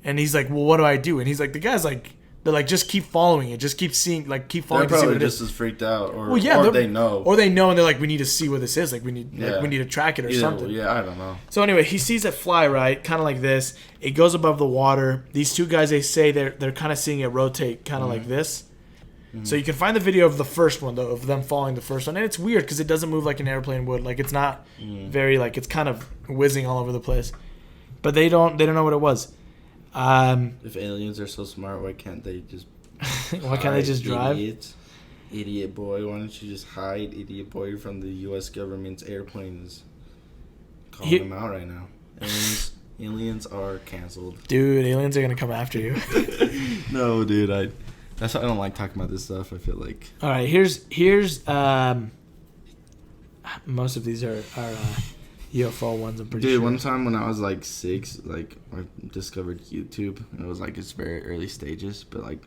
And he's like, well, what do I do? And he's like, the guy's like... They're like, just keep following it. Just keep seeing, like, keep following. They're probably just as freaked out, or they know, or they know, and they're like, we need to see what this is. Like, we need to track it or something. Yeah, I don't know. So anyway, he sees it fly right, kind of like this. It goes above the water. These two guys, they say they're kind of seeing it rotate, kind of like this. So you can find the video of the first one, though, of them following the first one, and it's weird because it doesn't move like an airplane would. Like, it's not very like it's kind of whizzing all over the place. But they don't know what it was. If aliens are so smart, why can't they just drive? Idiot boy, why don't you just hide, idiot boy, from the U.S. government's airplanes? Calling them out right now. Aliens are canceled. Dude, aliens are gonna come after you. No, dude, That's why I don't like talking about this stuff. I feel like. All right, here's most of these are UFO ones. I'm pretty sure. Dude, one time when I was like 6, like I discovered YouTube. And it was like its very early stages, but like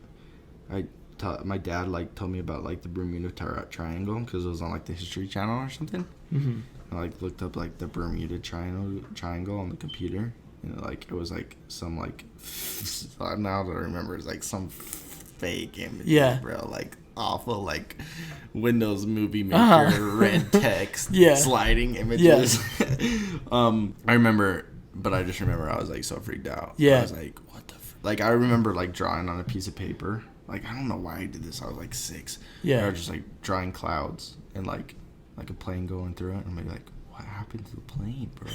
my dad like told me about like the Bermuda Triangle because it was on like the History Channel or something. Mm-hmm. I like looked up like the Bermuda Triangle on the computer, and like it was like some like now that I remember it's like some fake image, bro, like awful like Windows Movie Maker red text sliding images. I remember, but I just remember I was like so freaked out. I was like, what the like I remember like drawing on a piece of paper. Like I don't know why I did this. I was like 6. I was just like drawing clouds and like a plane going through it. And I'm like, what happened to the plane, bro?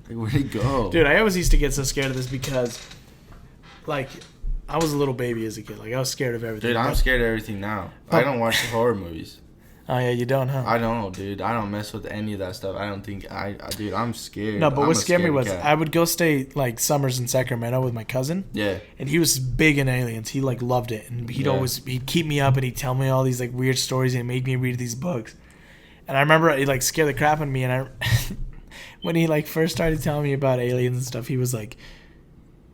Like where'd it go? Dude, I always used to get so scared of this because like I was a little baby as a kid. Like I was scared of everything. Dude, I'm scared of everything now. I don't watch horror movies. Oh yeah, you don't, huh? I don't, dude. I don't mess with any of that stuff. I don't think dude, I'm scared. No, but what scared me was I would go stay like summers in Sacramento with my cousin. Yeah. And he was big in aliens. He like loved it, and he'd keep me up and he'd tell me all these like weird stories and make me read these books. And I remember it like scared the crap out of me. And when he like first started telling me about aliens and stuff, he was like,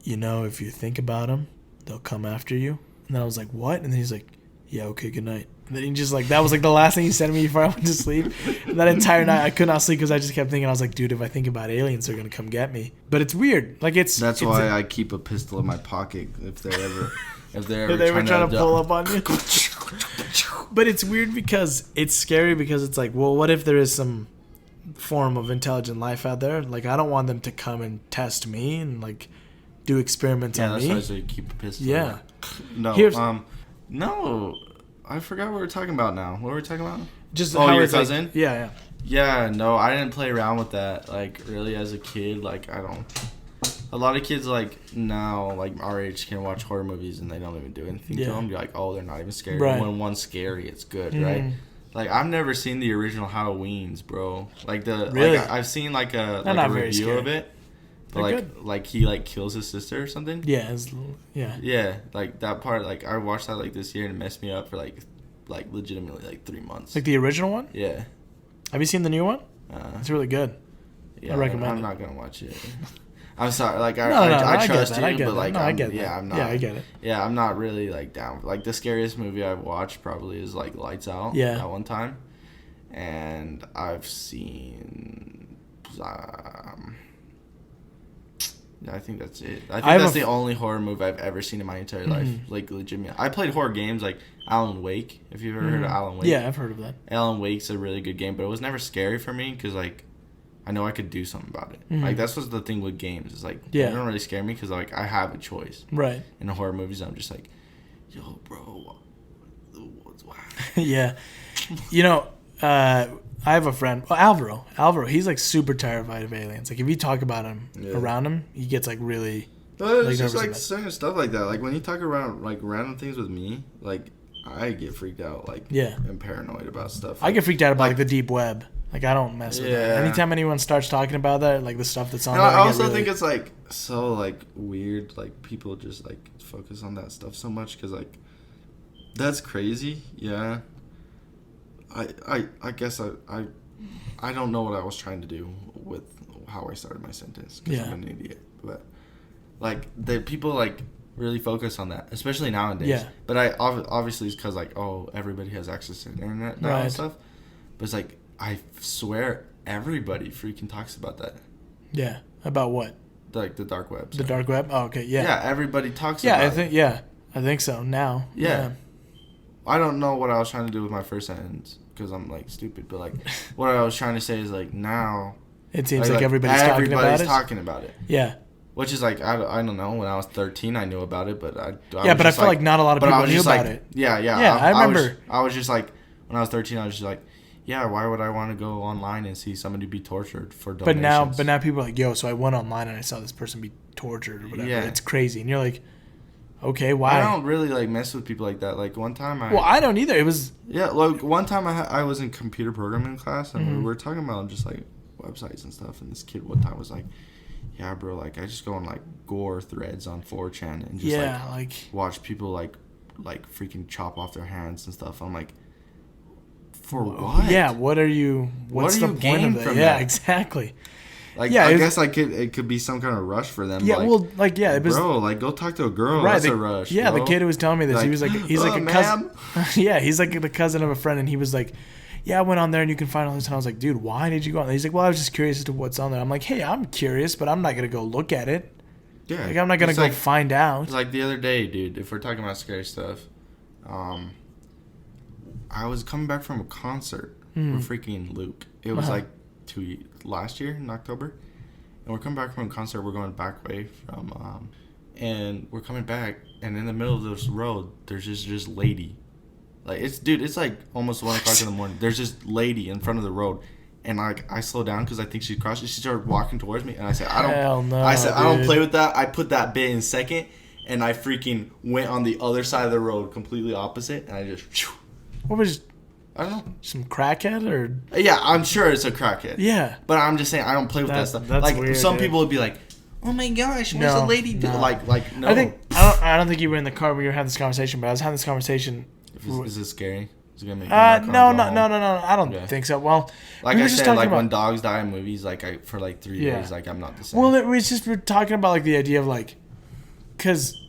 if you think about them, they'll come after you. And then I was like, what? And then he's like, yeah, okay, good night. And then he just like, that was like the last thing he said to me before I went to sleep. And that entire night I could not sleep because I just kept thinking, I was like, dude, if I think about aliens, they're going to come get me. But it's weird. Like that's why I keep a pistol in my pocket if they're ever trying to pull up on you. But it's weird because it's scary because it's like, well, what if there is some form of intelligent life out there? Like, I don't want them to come and test me and like do experiments on me. Yeah, that's why I keep a pistol. Yeah. No, I forgot what we were talking about now. What were we talking about? Just your cousin? Like, yeah. Yeah, no, I didn't play around with that. Like, really, as a kid, like, I don't. A lot of kids, like, now, like, our age can watch horror movies and they don't even do anything to them. You're like, oh, they're not even scary. Right. When one's scary, it's good, right? Like, I've never seen the original Halloweens, bro. Like, really? Like, I've seen, like, a review of it. But, like, he, like, kills his sister or something. Yeah. Yeah, like, that part, like, I watched that, like, this year and it messed me up for, like legitimately, like, 3 months. Like the original one? Yeah. Have you seen the new one? It's really good. Yeah, I recommend I'm not going to watch it. I'm sorry. Like, I trust you, but, like, I get that. Yeah, I'm not. Yeah, I get it. Yeah, I'm not really, like, down. Like, the scariest movie I've watched probably is, like, Lights Out. Yeah. That one time. And I've seen... I think that's it. I think that's the only horror movie I've ever seen in my entire life. Like, legitimately. I played horror games, like Alan Wake, if you've ever heard of Alan Wake. Yeah, I've heard of that. Alan Wake's a really good game, but it was never scary for me because, like, I know I could do something about it. Like, that's what's the thing with games. It's like, they don't really scare me because, like, I have a choice. Right. In the horror movies, I'm just like, yo, bro, what's Yeah. I have a friend, Alvaro. He's like super terrified of aliens. Like if you talk about him around him, he gets like really. It's just like certain stuff like that. Like when you talk around like random things with me, like I get freaked out. Like I'm paranoid about stuff. I get freaked out about like the deep web. Like I don't mess with that. Anytime anyone starts talking about that, like the stuff that's on. I also think it's like so like weird. Like people just like focus on that stuff so much because like that's crazy. Yeah. I guess I don't know what I was trying to do with how I started my sentence because I'm an idiot. But like the people like really focus on that, especially nowadays. Yeah. But I obviously it's because like everybody has access to the internet now and stuff. But it's like I swear everybody freaking talks about that. Yeah. About what? Like the dark web. The dark web. Oh, okay. Yeah. Yeah. Everybody talks about it. Yeah. I think so now. Yeah. I don't know what I was trying to do with my first sentence because I'm like stupid, but like what I was trying to say is like now it seems like everybody's talking about it. Yeah. Which is like I don't know. When I was 13, I knew about it, but I feel like not a lot of people knew about it. Yeah. Yeah, I remember. I was just like when I was 13, I was just like, yeah, why would I want to go online and see somebody be tortured for donations? But now people are like, yo, so I went online and I saw this person be tortured or whatever. Yeah. It's crazy, and you're like. Okay, why? I don't really like mess with people like that. Like one time I don't either. It was like one time I was in computer programming class and we were talking about just like websites and stuff. And this kid one time was like, "Yeah, bro, like I just go on like gore threads on 4chan and just like watch people like like freaking chop off their hands and stuff. I'm like, for what? Yeah, what are you? What's the point of it? Yeah, that? Exactly. Like, yeah, I guess like it could be some kind of rush for them. Yeah, like, well, like yeah, it was, bro, like go talk to a girl. Right, That's a rush. Yeah, bro. the kid who was telling me this, like, he was like, he's like a cousin. Yeah, he's like the cousin of a friend, and he was like, yeah, I went on there and you can find all this. And I was like, dude, why did you go on there? He's like, well, I was just curious as to what's on there. I'm like, hey, I'm curious, but I'm not gonna go look at it. Yeah, like I'm not gonna go find out. It's like the other day, dude. If we're talking about scary stuff, I was coming back from a concert with freaking Luke. It was like last year in October. And we're coming back from a concert. We're going back way from, and we're coming back. And in the middle of this road, there's just lady, like it's like almost 1 o'clock in the morning. There's this lady in front of the road, and like I slow down because I think she's crossing. She started walking towards me, and I said, I don't play with that. I put that bit in second, and I freaking went on the other side of the road, completely opposite, and I just. What was? I don't know. Some crackhead or? Yeah, I'm sure it's a crackhead. Yeah. But I'm just saying, I don't play with that stuff. That's like weird, some dude. people would be like, "Oh my gosh, what's the lady do?" No. Like no. I don't think you were in the car when you were having this conversation, but I was having this conversation. Is it scary? Is it gonna make no. I don't think so. Well, like I said, like when dogs die in movies, like for like 3 days, like I'm not the same. Well, it was just we're talking about like the idea of like, because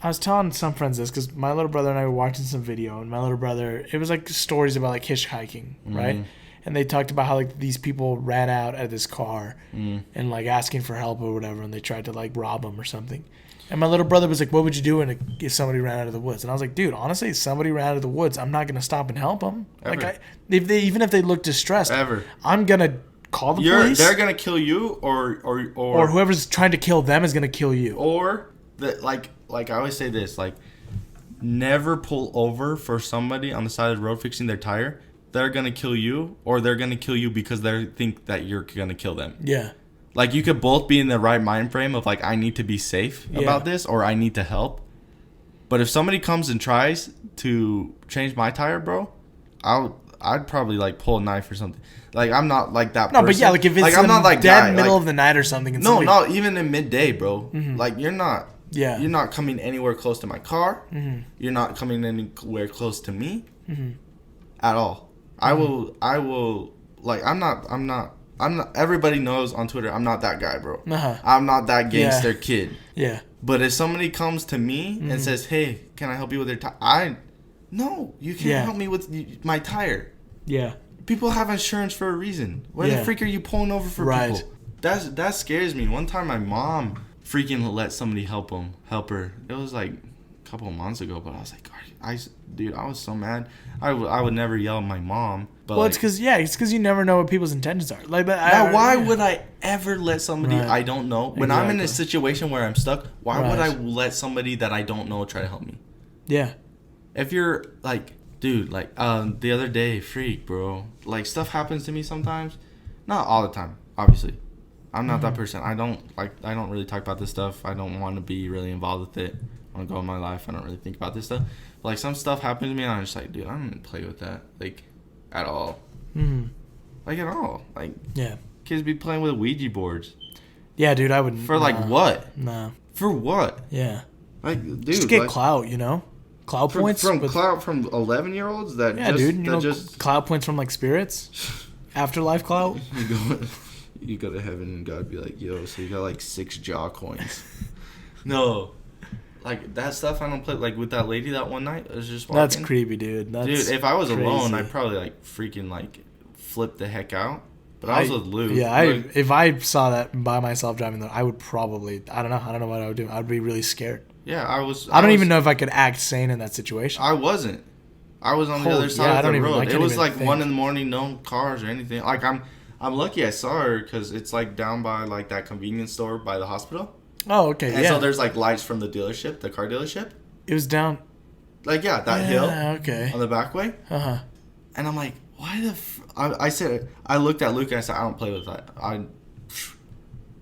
I was telling some friends this because my little brother and I were watching some video, and my little brother, it was like stories about like hitchhiking, right? And they talked about how like these people ran out of this car and like asking for help or whatever, and they tried to like rob them or something. And my little brother was like, "What would you do if somebody ran out of the woods?" And I was like, "Dude, honestly, if somebody ran out of the woods, I'm not gonna stop and help them. Ever. Like, even if they look distressed, Ever. I'm gonna call the police. They're gonna kill you, or whoever's trying to kill them is gonna kill you. Or like I always say this, like, never pull over for somebody on the side of the road fixing their tire. They're gonna kill you, or they're gonna kill you because they think that you're gonna kill them. Yeah. Like, you could both be in the right mind frame of, like, I need to be safe about this, or I need to help. But if somebody comes and tries to change my tire, bro, I'd probably, like, pull a knife or something. Like, I'm not, like, that person. No, but yeah, like, if it's like, I'm not like dead guy. middle like, of the night or something. And no, not even in midday, bro. Mm-hmm. Like, you're not coming anywhere close to my car. Mm-hmm. You're not coming anywhere close to me at all. I will, like, I'm not, everybody knows on Twitter, I'm not that guy, bro. I'm not that gangster kid. Yeah. But if somebody comes to me and says, "Hey, can I help you with your tire?" No, you can't help me with my tire. Yeah. People have insurance for a reason. Why the freak are you pulling over for people? That scares me. One time my mom freaking let somebody help her. It was like a couple of months ago, but I was like, dude, I was so mad. I would never yell at my mom. But well, it's because you never know what people's intentions are. Like, but why would I ever let somebody I don't know when I'm in a situation where I'm stuck? Why would I let somebody that I don't know try to help me? Yeah. If you're like, dude, like the other day, freak, bro. Like, stuff happens to me sometimes, not all the time, obviously. I'm not that person. I don't really talk about this stuff. I don't want to be really involved with it. I want to go in my life. I don't really think about this stuff. But, like, some stuff happened to me, and I'm just like, dude, I don't even play with that, like, at all. Like, at all. Like, kids be playing with Ouija boards. Yeah, dude, I wouldn't. For, like, what? No. For what? Yeah. Like, dude. Just get clout, you know? Clout points? Clout from 11-year-olds? Dude, clout points from, like, spirits? Afterlife clout? You go to heaven and God be like, yo, so you got like 6 jaw coins. No. Like, that stuff I don't play. Like, with that lady that one night, I was just walking. That's creepy, dude. Dude, if I was alone, I'd probably, like, freaking, like, flip the heck out. But I was with Luke. Yeah, if I saw that by myself driving there, I would probably, I don't know what I would do. I'd be really scared. Yeah, I don't even know if I could act sane in that situation. I wasn't. I was on the other side of the road. It was like 1 a.m, no cars or anything. Like, I'm lucky I saw her because it's, like, down by, like, that convenience store by the hospital. Oh, okay, and so there's, like, lights from the dealership, the car dealership. It was down. Like, that hill. Okay. On the back way. Uh-huh. And I'm like, why the I looked at Luke and I said, I don't play with that. You're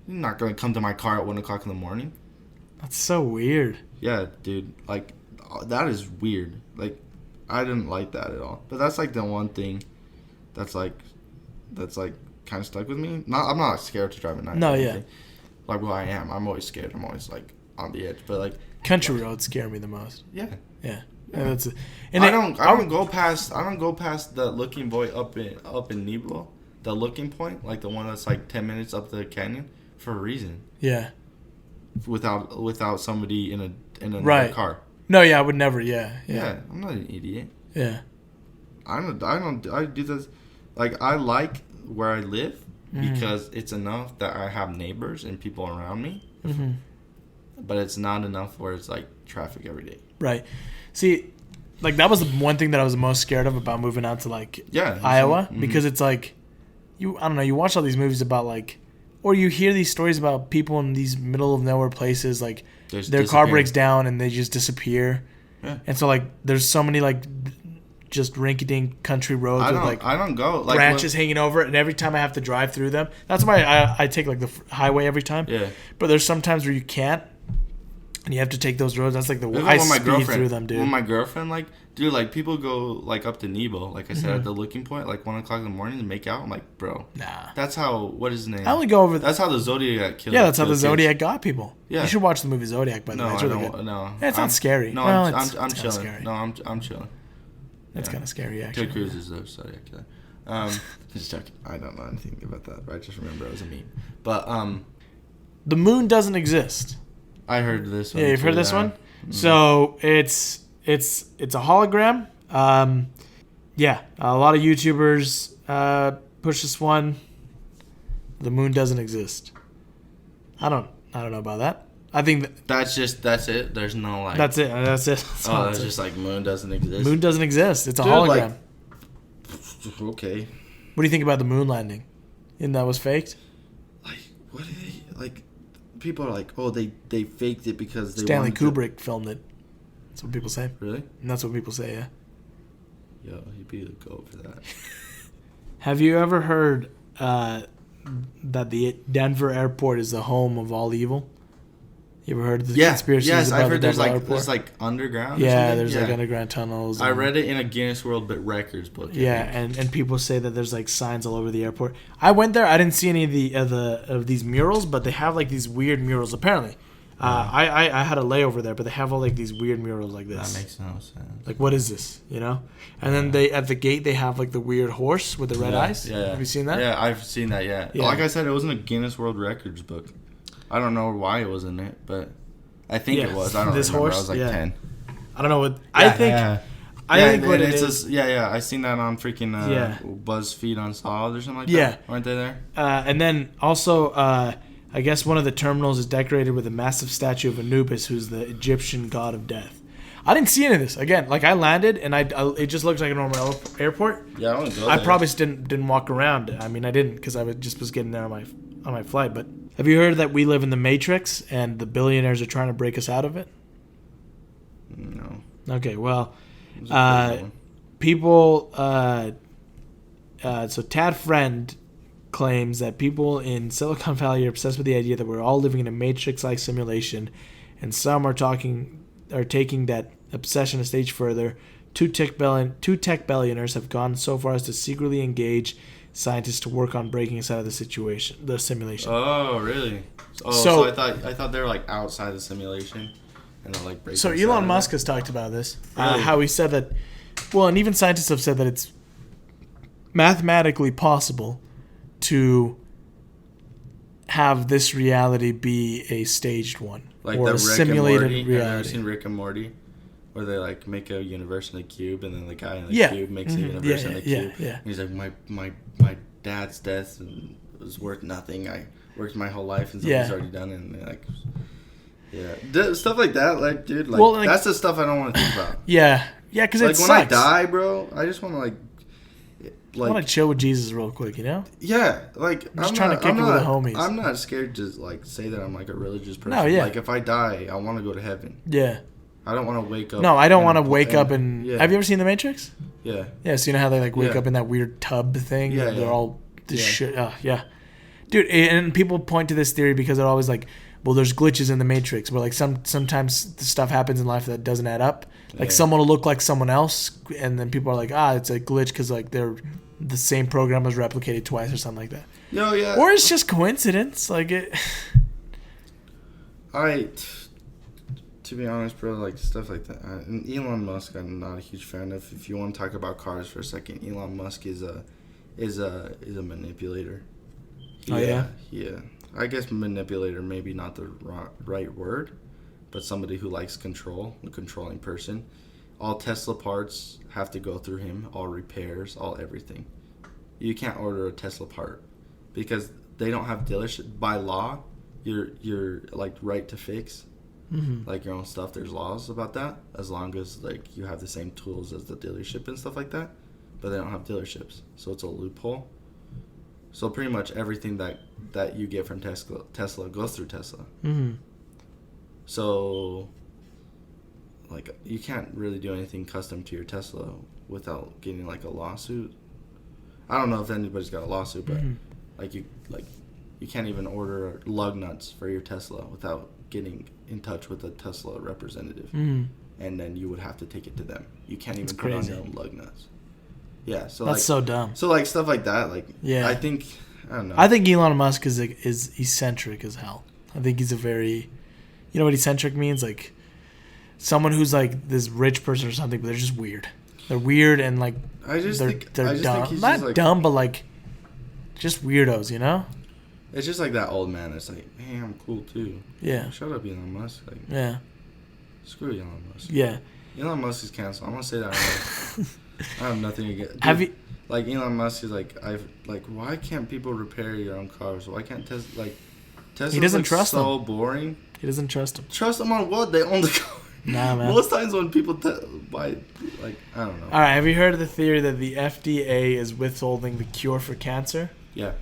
not going to come to my car at 1 o'clock in the morning. That's so weird. Yeah, dude. Like, that is weird. Like, I didn't like that at all. But that's, like, the one thing that's kind of stuck with me. I'm not scared to drive at night. No, yeah. Like, well, I am. I'm always scared. I'm always like, on the edge. But like country roads scare me the most. Yeah. Yeah. Yeah. And I don't go past the looking point up in Niblo, the looking point, like the one that's like 10 minutes up the canyon, for a reason. Yeah. Without somebody in a right. car. No, yeah, I would never. Yeah. I'm not an idiot. Yeah. I do this. Like, I like where I live because it's enough that I have neighbors and people around me. Mm-hmm. But it's not enough where it's like traffic every day. Right. See, like that was the one thing that I was the most scared of about moving out to like Iowa, because it's like you watch all these movies about like, or you hear these stories about people in these middle of nowhere places, like their car breaks down and they just disappear. Yeah. And so like there's so many like just rinky-dink country roads with like I don't go like branches hanging over it, and every time I have to drive through them. That's why I take like the highway every time. Yeah. But there's some times where you can't. And you have to take those roads. That's like the I speed through them, dude. When my girlfriend, like, dude, like, people go, like, up to Nebo, like I said, at the looking point, like, 1 o'clock in the morning to make out. I'm like, bro. Nah. That's how, what is his name? I only go over... That's how the Zodiac killed. Yeah, that's how the Zodiac got people. Yeah. You should watch the movie Zodiac, by the way. It's really good. No. Yeah, it's not scary. No, well, I'm chilling. Scary. No, I'm chilling. It's kind of scary, actually. Ted Cruz is the Zodiac killer. Just joking. I don't know anything about that, but I just remember it was a meme. But, the moon doesn't exist. I heard this one. Yeah, you've heard this one? Mm-hmm. So it's a hologram. Yeah, a lot of YouTubers push this one. The moon doesn't exist. I don't know about that. I think that's it. There's no like. That's it. That's it's just like moon doesn't exist. Moon doesn't exist. It's a hologram. Like, okay. What do you think about the moon landing? And that was faked? Like, what do they like? People are like, oh, they faked it because they Stanley Kubrick filmed it. That's what people say. Really? And that's what people say, yeah. Yo, he'd be the GOAT for that. Have you ever heard that the Denver airport is the home of all evil? You ever heard of the conspiracies about I've heard the Denver airport? There's like underground. Yeah, there's like underground tunnels. I read it in a Guinness World Records book. Yeah, and people say that there's like signs all over the airport. I went there. I didn't see any of these murals, but they have like these weird murals. Apparently, I had a layover there, but they have all like these weird murals like this. That makes no sense. Like, what is this? You know? And then they at the gate they have like the weird horse with the red eyes. Yeah. Have you seen that? Yeah, I've seen that. Yeah. Like I said, it wasn't a Guinness World Records book. I don't know why it was in it, but I think it was. I don't remember. Horse? I was like 10. I don't know what. I think what it is. I seen that on freaking BuzzFeed Unsolved or something like that. Yeah. Weren't they there? And then also, I guess one of the terminals is decorated with a massive statue of Anubis, who's the Egyptian god of death. I didn't see any of this. Again, like I landed and it just looks like a normal airport. Yeah, I want to go there. I probably didn't walk around. I mean, I didn't because I was getting there on my flight. But have you heard that we live in the Matrix and the billionaires are trying to break us out of it? No. Okay, well, people. So Tad Friend claims that people in Silicon Valley are obsessed with the idea that we're all living in a Matrix-like simulation, and some are taking that obsession a stage further. Two tech billionaires have gone so far as to secretly engage scientists to work on breaking us out of the simulation. Oh, really? So I thought they were like outside the simulation, and they're like breaking. So Elon Musk has talked about this. Really? How he said that. Well, and even scientists have said that it's mathematically possible to have this reality be a staged one, like or the a simulated reality. Have you ever seen Rick and Morty, where they like make a universe in a cube, and then the guy in the cube makes a universe in a cube? Yeah. And he's like, my dad's death was worth nothing. I worked my whole life, and something's already done, and like, stuff like that. Like, dude, like that's the stuff I don't want to think about. Yeah, because like it when sucks. I die, bro, I just want to I want to chill with Jesus real quick, you know? Yeah, like I'm just trying to kick it with the homies. I'm not scared to like say that I'm like a religious person. No, yeah. Like if I die, I want to go to heaven. Yeah. I don't want to wake up. No, I don't want to wake up and. Yeah. Have you ever seen The Matrix? Yeah. Yeah. So you know how they like wake up in that weird tub thing? Yeah. They're all this shit. Yeah. Dude, and people point to this theory because they're always like, well, there's glitches in the Matrix, where like sometimes the stuff happens in life that doesn't add up. Like someone will look like someone else, and then people are like, it's a glitch because like they're the same program was replicated twice or something like that. No, yeah. Or it's just coincidence, like it. To be honest, bro, like stuff like that. And Elon Musk, I'm not a huge fan of. If you want to talk about cars for a second, Elon Musk is a manipulator. Yeah. I guess manipulator maybe not the right word, but somebody who likes control, a controlling person. All Tesla parts have to go through him. All repairs, all everything. You can't order a Tesla part because they don't have dealership by law. You're like right to fix. Mm-hmm. Like your own stuff. There's laws about that, as long as like you have the same tools as the dealership and stuff like that, but they don't have dealerships, so it's a loophole. So pretty much everything that you get from Tesla goes through Tesla. Mm-hmm. So like you can't really do anything custom to your Tesla without getting like a lawsuit. I don't know if anybody's got a lawsuit, but you can't even order lug nuts for your Tesla without getting in touch with a Tesla representative, and then you would have to take it to them. You can't even put on your own lug nuts. Yeah, so that's so dumb. So like stuff like that, like I don't know. I think Elon Musk is eccentric as hell. I think he's a very, you know what eccentric means? Like someone who's like this rich person or something, but they're just weird. They're weird and like they're dumb. Not like, dumb, but like just weirdos, you know? It's just like that old man that's like, hey, I'm cool too. Yeah. Shut up, Elon Musk. Like, yeah. Screw Elon Musk. Yeah. Elon Musk is canceled. I'm gonna say that. I have nothing against. Dude, have you? Like Elon Musk is like, why can't people repair your own cars? Why can't Tesla? He doesn't trust them. So boring. He doesn't trust them. Trust them on what? They own the car. Nah, man. Most times when people buy, like, I don't know. All right. Have you heard of the theory that the FDA is withholding the cure for cancer? Yeah.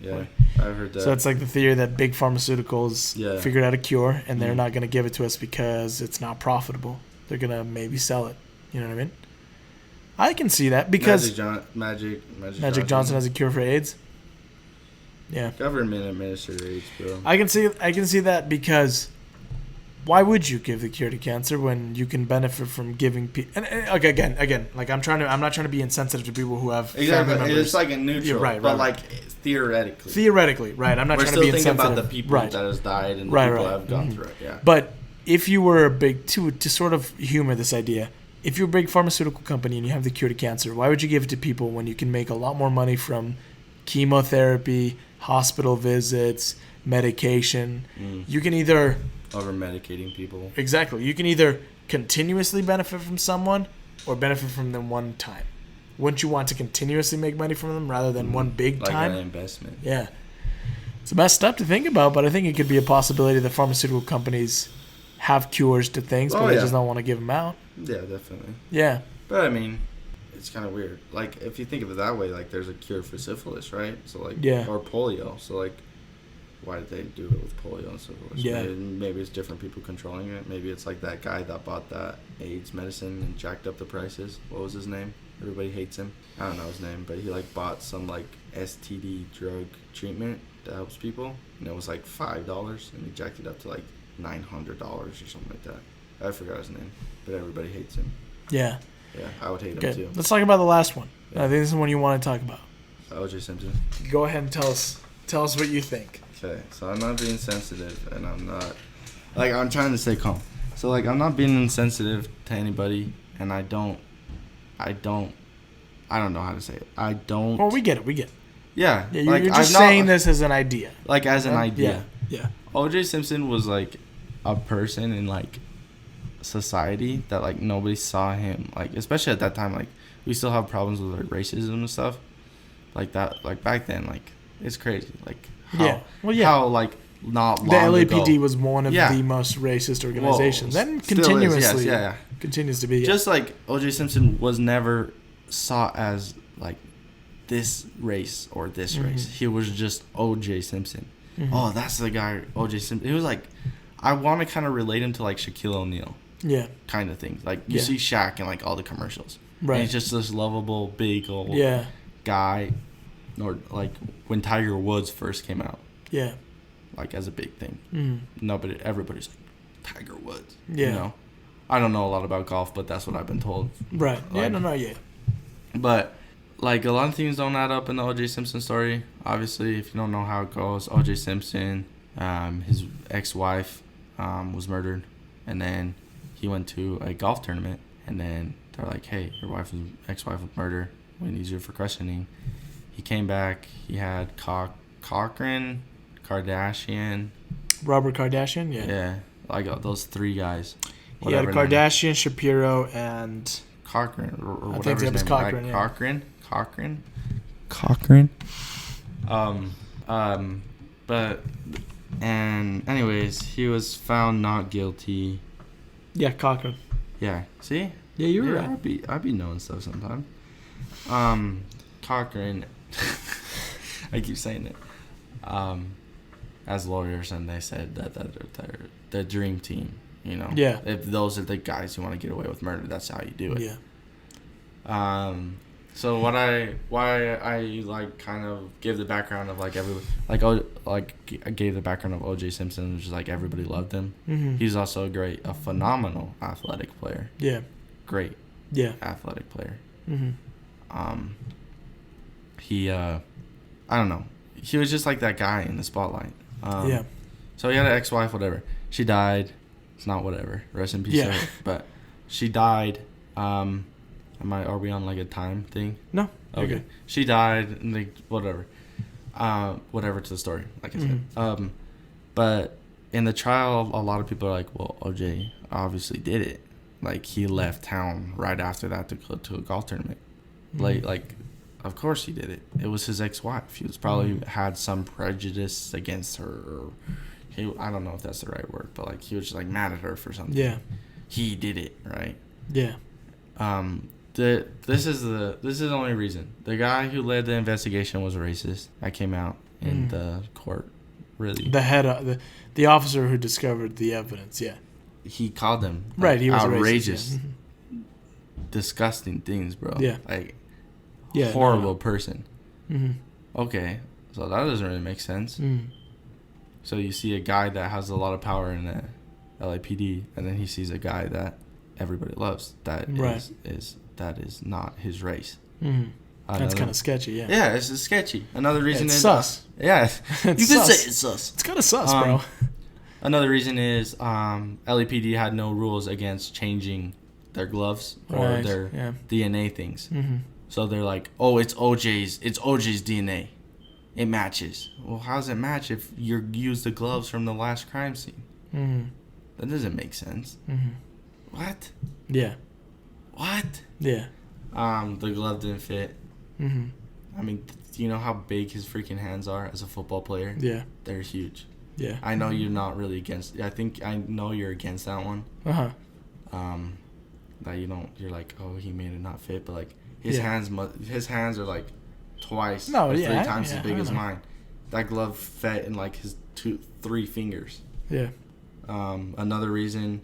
Yeah, I've heard that. So it's like the theory that big pharmaceuticals figured out a cure, and they're not going to give it to us because it's not profitable. They're going to maybe sell it. You know what I mean? I can see that because Magic Johnson has a cure for AIDS. Yeah. Government administered AIDS, bro. I can see that because why would you give the cure to cancer when you can benefit from giving people? Okay, again, like I'm not trying to be insensitive to people who have family members. It's like a neutral, but like theoretically, right? I'm not trying to be insensitive. We're still thinking about the people that has died and the people that have gone through it. Yeah. But if you were a big to sort of humor this idea, if you're a big pharmaceutical company and you have the cure to cancer, why would you give it to people when you can make a lot more money from chemotherapy, hospital visits, medication? You can either over medicating people. Exactly. You can either continuously benefit from someone or benefit from them one time. Wouldn't you want to continuously make money from them rather than one big time? Like an investment. Yeah. It's messed up to think about, but I think it could be a possibility that pharmaceutical companies have cures to things, but they just don't want to give them out. Yeah, definitely. Yeah. But, I mean, it's kind of weird. Like, if you think of it that way, like, there's a cure for syphilis, right? So, like, or polio. So, like, why did they do it with polio and syphilis? Yeah. Maybe it's different people controlling it. Maybe it's like that guy that bought that AIDS medicine and jacked up the prices. What was his name? Everybody hates him. I don't know his name, but he like bought some like STD drug treatment that helps people, and it was like $5, and he jacked it up to like $900 or something like that. I forgot his name, but everybody hates him. Yeah. Yeah, I would hate him too. Let's talk about the last one. Yeah. I think this is the one you want to talk about. OJ Simpson. Go ahead and tell us what you think. Okay, so I'm not being sensitive, and I'm not like I'm trying to stay calm. So like I'm not being insensitive to anybody, and I don't know how to say it. I don't. Well, we get it. Yeah. You're just saying this as an idea. Like as an idea. Yeah. OJ Simpson was like a person in like society that like nobody saw him, like especially at that time, like we still have problems with like racism and stuff like that. Like back then, like it's crazy. Like how like not long the LAPD ago, was one of the most racist organizations, and continuously continues to be. Just like OJ Simpson was never saw as like this race or this race. He was just OJ Simpson. Oh, that's the guy, OJ Simpson. It was like, I want to kind of relate him to like Shaquille O'Neal. Yeah. Kind of thing. Like you see Shaq in like all the commercials. Right. And he's just this lovable big old guy. Or like when Tiger Woods first came out. Yeah. Like as a big thing. Everybody's like, Tiger Woods. Yeah. You know? I don't know a lot about golf, but that's what I've been told. Right. Like, Yeah. But like a lot of things don't add up in the OJ Simpson story. Obviously, if you don't know how it goes, OJ Simpson, his ex-wife was murdered And then he went to a golf tournament, and then they're like, hey, your ex-wife was murdered. We need you for questioning. He came back. He had Cochran, Kardashian. Robert Kardashian, yeah. Yeah, like those 3 guys. He had Kardashian, Shapiro, and... Cochran, or I whatever think it was his name Cochran, was. yeah. Cochran. But, and anyways, he was found not guilty. Yeah, Cochran. Yeah, see? Yeah, you were right. I'd be knowing stuff sometimes. Cochran, I keep saying it. As lawyers, and they said that they're the dream team, you know. Yeah. If those are the guys who want to get away with murder, that's how you do it. Yeah. So why I like kind of give the background of like I gave the background of OJ Simpson, which is like everybody loved him. Mm-hmm. He's also a phenomenal athletic player. Yeah. Great. Yeah. Athletic player. Mm-hmm. He I don't know. He was just like that guy in the spotlight. Yeah. So he had an ex-wife, whatever. She died. It's not whatever. Rest in peace. Yeah. But she died. Are we on like a time thing? No. Okay. Good. She died, and like whatever. Whatever to the story, like I said. Mm-hmm. But in the trial, a lot of people are like, well, OJ obviously did it. Like he left town right after that to go to a golf tournament. Mm-hmm. Like. Of course he did it. It was his ex-wife. He was probably had some prejudice against her. Or I don't know if that's the right word, but like he was just like mad at her for something. Yeah. He did it, right? Yeah. This is the only reason. The guy who led the investigation was racist. That came out in the court. Really. The head, the officer who discovered the evidence. Yeah. He called them right. He was outrageous, racist, yeah. Disgusting things, bro. Yeah. Like. Yeah, horrible person. Mm-hmm. Okay, so that doesn't really make sense. So you see a guy that has a lot of power in the LAPD, and then he sees a guy that everybody loves that is not his race. That's kind of sketchy. Yeah. Yeah, it's sketchy. Another reason is sus. Yeah, you could say it's sus. It's kind of sus, bro. Another reason is LAPD had no rules against changing their gloves or their DNA things. Mm-hmm. So they're like, oh, it's OJ's DNA. It matches. Well, how does it match if you use the gloves from the last crime scene? Mm-hmm. That doesn't make sense. Mm-hmm. What? Yeah. What? Yeah. The glove didn't fit. Mm-hmm. I mean, do you know how big his freaking hands are as a football player? Yeah. They're huge. Yeah. I know you're not really against. I know you're against that one. That you're like, oh, he made it not fit, but like. His hands are like twice or 3 times as big as mine. That glove fit in like his 2-3 fingers. Yeah. Another reason,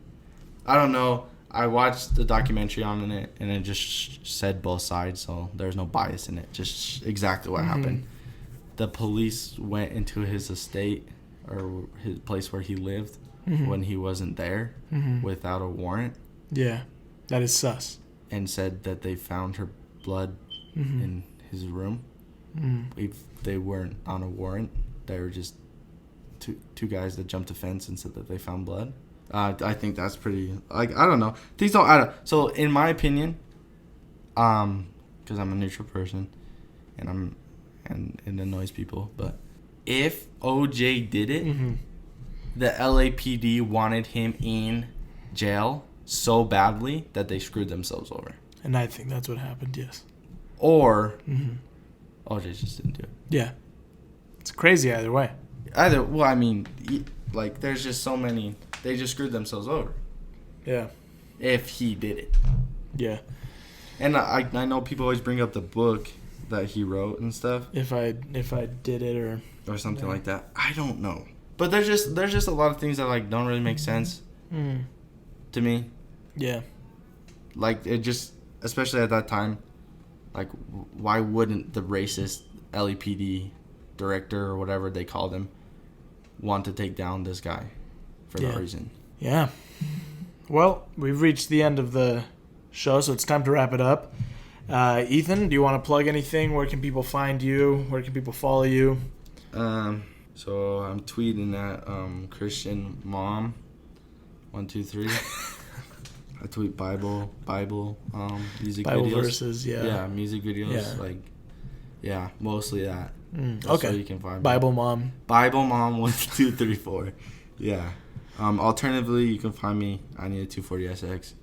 I don't know. I watched the documentary on it, and it just said both sides, so there's no bias in it. Just exactly what happened. The police went into his estate or his place where he lived when he wasn't there without a warrant. Yeah, that is sus. And said that they found her blood in his room. If they weren't on a warrant, they were just two guys that jumped a fence and said that they found blood. I think that's pretty, like, I don't know, things don't add up. So in my opinion, because I'm a neutral person and it annoys people, but if OJ did it, the LAPD wanted him in jail so badly that they screwed themselves over. And I think that's what happened, yes. Or OJ just didn't do it. Yeah. It's crazy either way. Well, I mean, like, there's just so many. They just screwed themselves over. Yeah. If he did it. Yeah. And I know people always bring up the book that he wrote and stuff. If I did it or something like that. I don't know. But there's just a lot of things that, like, don't really make sense to me. Yeah. Like, it just, especially at that time, like, why wouldn't the racist LAPD director or whatever they called him want to take down this guy for that reason? Yeah. Well, we've reached the end of the show, so it's time to wrap it up. Ethan, do you want to plug anything? Where can people find you? Where can people follow you? So I'm tweeting at Christian Mom 1, 2, 3. I tweet Bible, music Bible videos. verses, yeah. Yeah, music videos, mostly that. That's Okay. where you can find Bible me. Mom. Bible Mom 1, 2, 3, 4. Yeah. Alternatively, you can find me. I need a 240SX.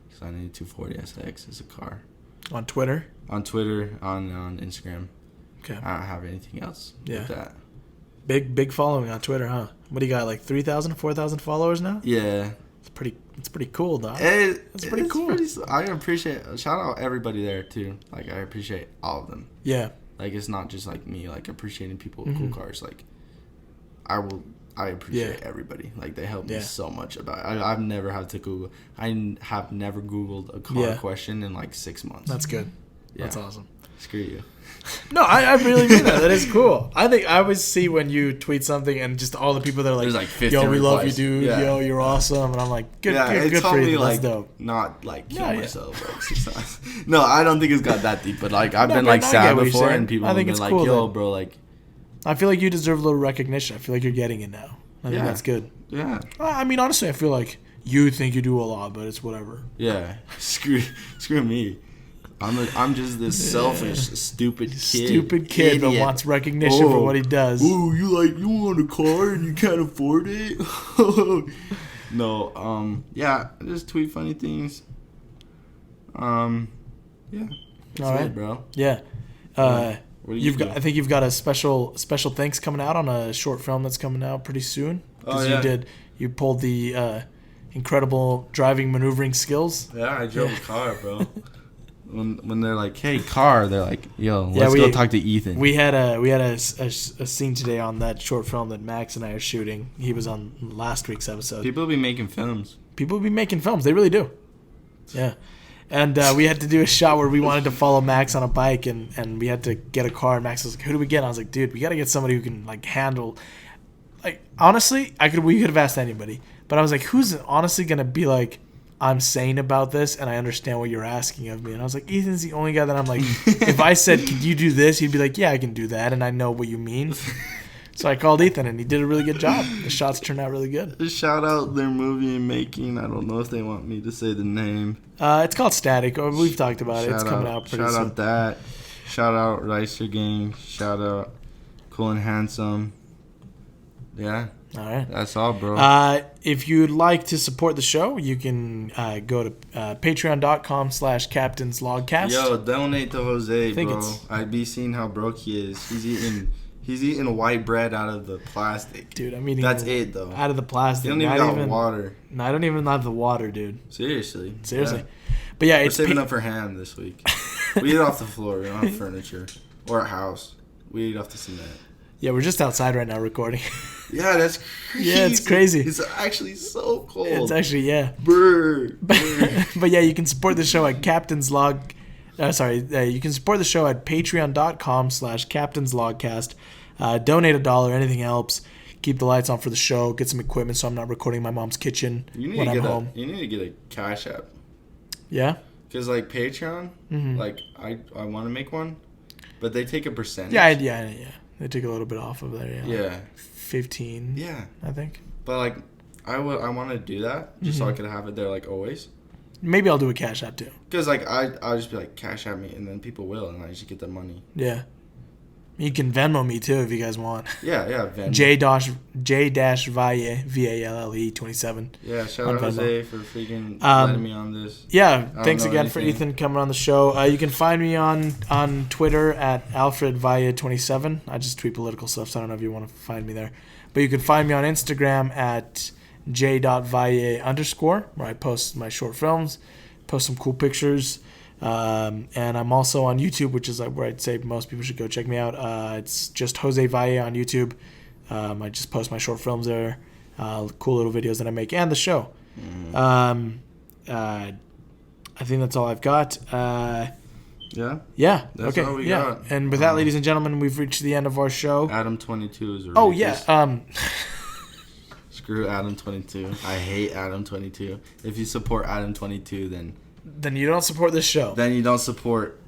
Because I need a 240SX as a car. On Twitter? On Twitter, on Instagram. Okay. I don't have anything else with that. Big following on Twitter, huh? What do you got, like 3,000, 4,000 followers now? Yeah. It's pretty cool, dog. It's pretty cool. I appreciate. Shout out everybody there too. Like I appreciate all of them. Yeah. Like it's not just like me. Like appreciating people with cool cars. Like I appreciate everybody. Like they help me so much about it. I've never had to Google. I have never Googled a car question in like 6 months. That's good. Yeah. That's awesome. Screw you. No, I really mean that. That is cool. I think I always see when you tweet something and just all the people that are like 50 yo, we replies. love you, dude. Yeah. Yo, you're awesome. And I'm like, good it's for you. like, That's dope. not like kill myself. Like, no, I don't think it's got that deep. But like I've been like I sad get what you're before, saying. and people I have think been it's like, cool, yo, though. bro, like. I feel like you deserve a little recognition. I feel like you're getting it now. I think that's good. Yeah. I mean, honestly, I feel like you think you do a lot, but it's whatever. Yeah. Screw me. I'm just this selfish, stupid kid. Idiot. That wants recognition for what he does. Oh, you want a car and you can't afford it? No, yeah, I just tweet funny things. Yeah. That's all right, it, bro. Yeah. What do you do? I think you've got a special thanks coming out on a short film that's coming out pretty soon. Oh, yeah. You pulled the incredible driving maneuvering skills. Yeah, I drove a car, bro. When they're like, "Hey, car," they're like, "Yo, let's go talk to Ethan." We had a scene today on that short film that Max and I are shooting. He was on last week's episode. People be making films. They really do. Yeah. And we had to do a shot where we wanted to follow Max on a bike, and we had to get a car. And Max was like, "Who do we get?" And I was like, "Dude, we got to get somebody who can like handle." Like honestly, we could have asked anybody, but I was like, "Who's honestly gonna be like, I'm sane about this, and I understand what you're asking of me?" And I was like, "Ethan's the only guy that I'm like, if I said, could you do this?" He'd be like, "Yeah, I can do that, and I know what you mean." So I called Ethan, and he did a really good job. The shots turned out really good. Just shout out their movie making. I don't know if they want me to say the name. It's called Static. We've talked about it. It's coming out pretty soon. Shout out that. Shout out Ricer Gang. Shout out Cool and Handsome. Yeah. All right. That's all, bro. If you'd like to support the show, you can go to patreon.com/captainslogcast. Yo, donate to Jose, bro. I'd be seeing how broke he is. He's eating white bread out of the plastic. Dude, I'm eating That's it, though. Out of the plastic. You don't even got water. No, I don't even have the water, dude. Seriously. Yeah. But yeah, we're saving up for ham this week. We eat off the floor. We don't have furniture. Or a house. We eat off the cement. Yeah, we're just outside right now recording. Yeah, that's crazy. Yeah, it's crazy. It's actually so cold. It's actually, yeah. Brr. But yeah, you can support the show at you can support the show at patreon.com/captainslogcast. Donate $1. Anything helps. Keep the lights on for the show. Get some equipment so I'm not recording in my mom's kitchen when I'm home. You need to get a Cash App. Yeah? Because, like, Patreon, like, I want to make one, but they take a percentage. Yeah. They take a little bit off of there, Yeah. 15. Yeah. I think. But, like, I want to do that just so I could have it there, like, always. Maybe I'll do a Cash App, too. Because, like, I'll just be like, Cash App me, and then people will, and I just get the money. Yeah. You can Venmo me, too, if you guys want. Yeah, Venmo. J-Valle, V-A-L-L-E 27. Yeah, shout out Jose for freaking letting me on this. Yeah, thanks again for Ethan coming on the show. You can find me on Twitter at AlfredValle27. I just tweet political stuff, so I don't know if you want to find me there. But you can find me on Instagram at j.valle_, where I post my short films, post some cool pictures. And I'm also on YouTube, which is where I'd say most people should go check me out. It's just Jose Valle on YouTube. I just post my short films there, cool little videos that I make, and the show. I think that's all I've got. Yeah? Yeah. That's okay. all we got. And with that, ladies and gentlemen, we've reached the end of our show. Adam22 is a rapist. Oh, yeah. Screw Adam22. I hate Adam22. If you support Adam22, then you don't support this show. Then you don't support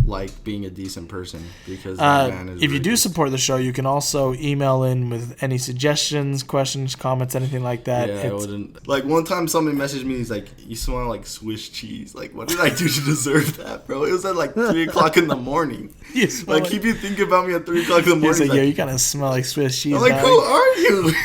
like being a decent person because that man is if you do support the show, you can also email in with any suggestions, questions, comments, anything like that. Yeah, I wouldn't. Like one time, somebody messaged me. He's like, "You smell like Swiss cheese." Like, what did I do to deserve that, bro? It was at like 3:00 in the morning. Like, keep you thinking about me at 3:00 in the morning. He's like, "Yo, you kind of smell like Swiss cheese." I'm like, "Who are you?"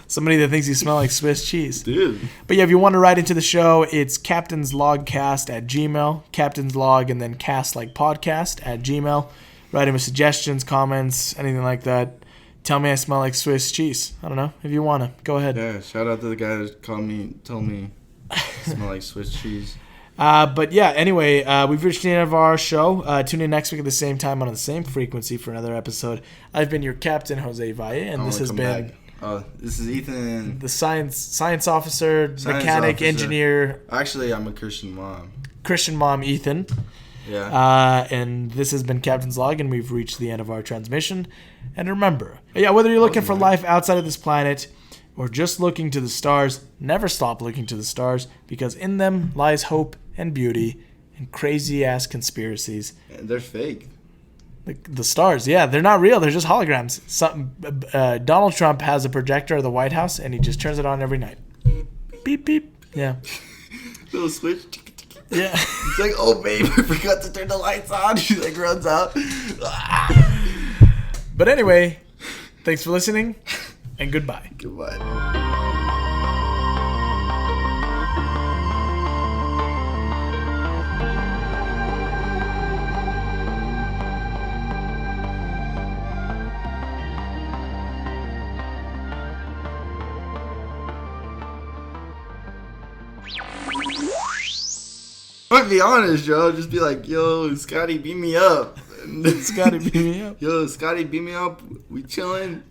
Somebody that thinks you smell like Swiss cheese. Dude. But yeah, if you want to write into the show, it's captainslogcast@gmail. Captainslog and then cast like podcast @gmail. Write in with suggestions, comments, anything like that. Tell me I smell like Swiss cheese. I don't know. If you want to, go ahead. Yeah, shout out to the guy that told me I smell like Swiss cheese. But yeah, anyway, we've reached the end of our show. Tune in next week at the same time on the same frequency for another episode. I've been your captain, Jose Valle, and this has been... this is Ethan. The science officer, mechanic, engineer. Actually, I'm a Christian mom. Christian mom, Ethan. Yeah. And this has been Captain's Log, and we've reached the end of our transmission. And remember, whether you're looking for life outside of this planet or just looking to the stars, never stop looking to the stars, because in them lies hope and beauty and crazy-ass conspiracies. And they're fake. The stars, yeah, they're not real. They're just holograms. Donald Trump has a projector at the White House, and he just turns it on every night. Beep, beep. Yeah. Little switch. Yeah. It's like, oh, babe, I forgot to turn the lights on. She, like, runs out. But anyway, thanks for listening, and goodbye. Goodbye. I'll be honest, yo. Just be like, yo, Scotty, beat me up. Scotty, beat me up. Yo, Scotty, beat me up. We chilling.